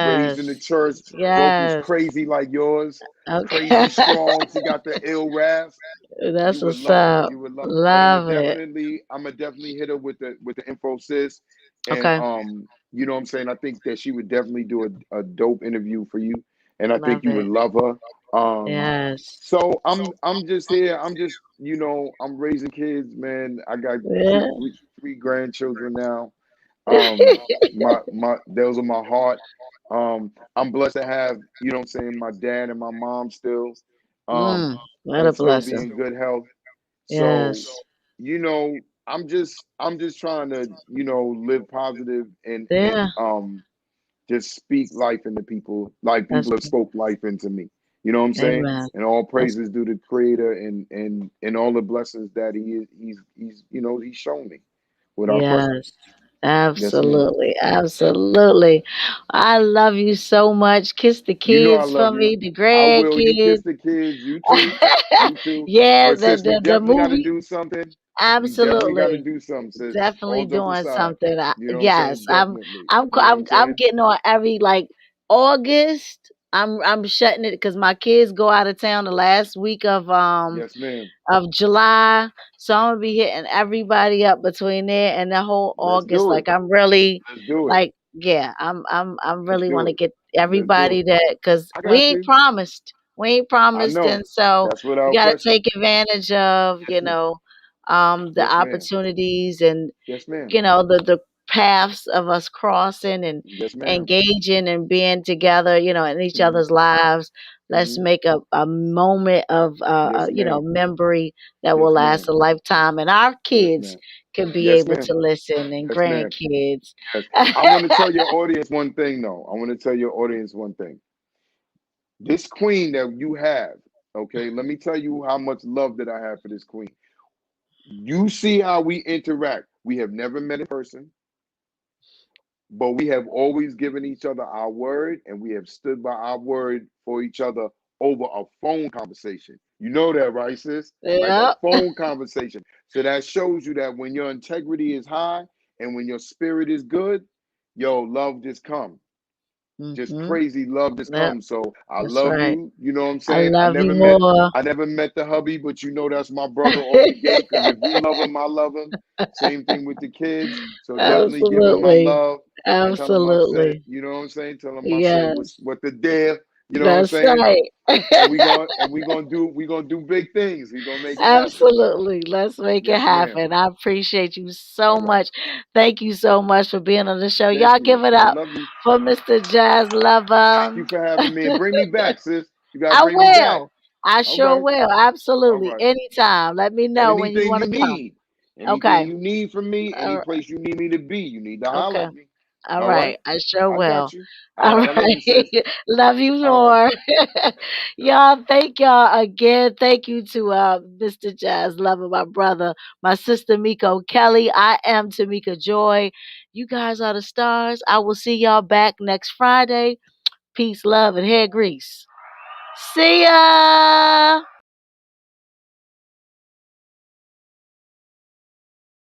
Raised in the Yes. church, vocals Yes. crazy like yours, crazy Okay. strong. She got the ill rasp. You That's would what's love her. up. You would love. But Love it. I'm gonna definitely hit her with the info sis, and Okay. you know what I'm saying. I think that she would definitely do a dope interview for you, and I think Love you would it. love her. Yes. So I'm just here. I'm just I'm raising kids, man. I got Yeah. three grandchildren now. My those are my heart. I'm blessed to have, what I'm saying, my dad and my mom still, Mm, what a and still be blessing. in good health. So, Yes. I'm just trying to, live positive and Yeah. just speak life into people, like That's people have spoke life into me. You know what I'm saying? amen. And all That's praises due to Creator and all the blessings that he's shown me without question. yes. Yes, ma'am. Absolutely. Absolutely. I love you so much. Kiss the You know I kids for love you. me, the I will. You kiss grandkids. the kids. You too. You too. Yeah, But sis, we the definitely got to movie. do something. We definitely got to Absolutely. do something, sis. Definitely All jokes doing aside. something. You know what I'm Yes, saying? Definitely. You know what I'm I'm saying? getting on every like August. I'm shutting it because my kids go out of town the last week Yes, ma'am. of July. So I'm gonna be hitting everybody up between there and the whole Let's August. do Like it. I'm really Let's do it. like yeah, I'm Let's really do want to it. get Let's do everybody it. that because I we got ain't you. promised. We ain't I promised, know. and so That's we without got to question. take advantage of, you know, the Yes, ma'am. opportunities and Yes, ma'am. the paths of us crossing and Yes, ma'am. engaging and being together, in each Hmm. other's lives. Let's Hmm. make a moment of Yes, ma'am. memory that will Yes, last ma'am. a lifetime, and our Yes, kids ma'am. can be Yes, able ma'am. to listen, and Yes, ma'am. grandkids. Yes. I want to tell your audience one thing, though. I want to tell your audience one thing. This queen that you have, okay, let me tell you how much love that I have for this queen. You see how we interact. We have never met in person, but we have always given each other our word, and we have stood by our word for each other over a phone conversation. You know that, right, sis? Like a Yeah. phone conversation. So that shows you that when your integrity is high and when your spirit is good, yo, love just comes. Just Hmm. crazy love just Yep. comes. So I That's love right. you. You know what I'm I saying? love you more. I never met the hubby, but you know that's my brother off the gate. Because if you love him, I love him. Same thing with the kids. So definitely give him my Absolutely. love and tell him I said, Absolutely. you know what I'm saying? Tell him I said Yes. what the deal. You know what I'm That's saying? right. And we gonna do big things. We gonna make it happen. Absolutely. Let's make it Yes, ma'am. happen. I appreciate you All so right. much. Thank you so much for being on the show. Thank Y'all you. give it I up love you. for Mr. Jazz Thank Lover. you for having me and bring me back, sis. You gotta I bring me back. will. I sure Okay. will. All Absolutely. right. Anytime. Let me know when you Anything want you to come. need, anything Okay. you need from me, any Uh, place you need me to be, you need to holler okay. at me. All All right, right. I sure I will. got you. All All right, I love you, right. sis. Love you All right, more. Y'all, thank y'all again. Thank you to Mr. Jazz Lover, my brother, my sister Miko Kelly. I am Tamika Joy. You guys are the stars. I will see y'all back next Friday. Peace, love, and hair grease. See ya.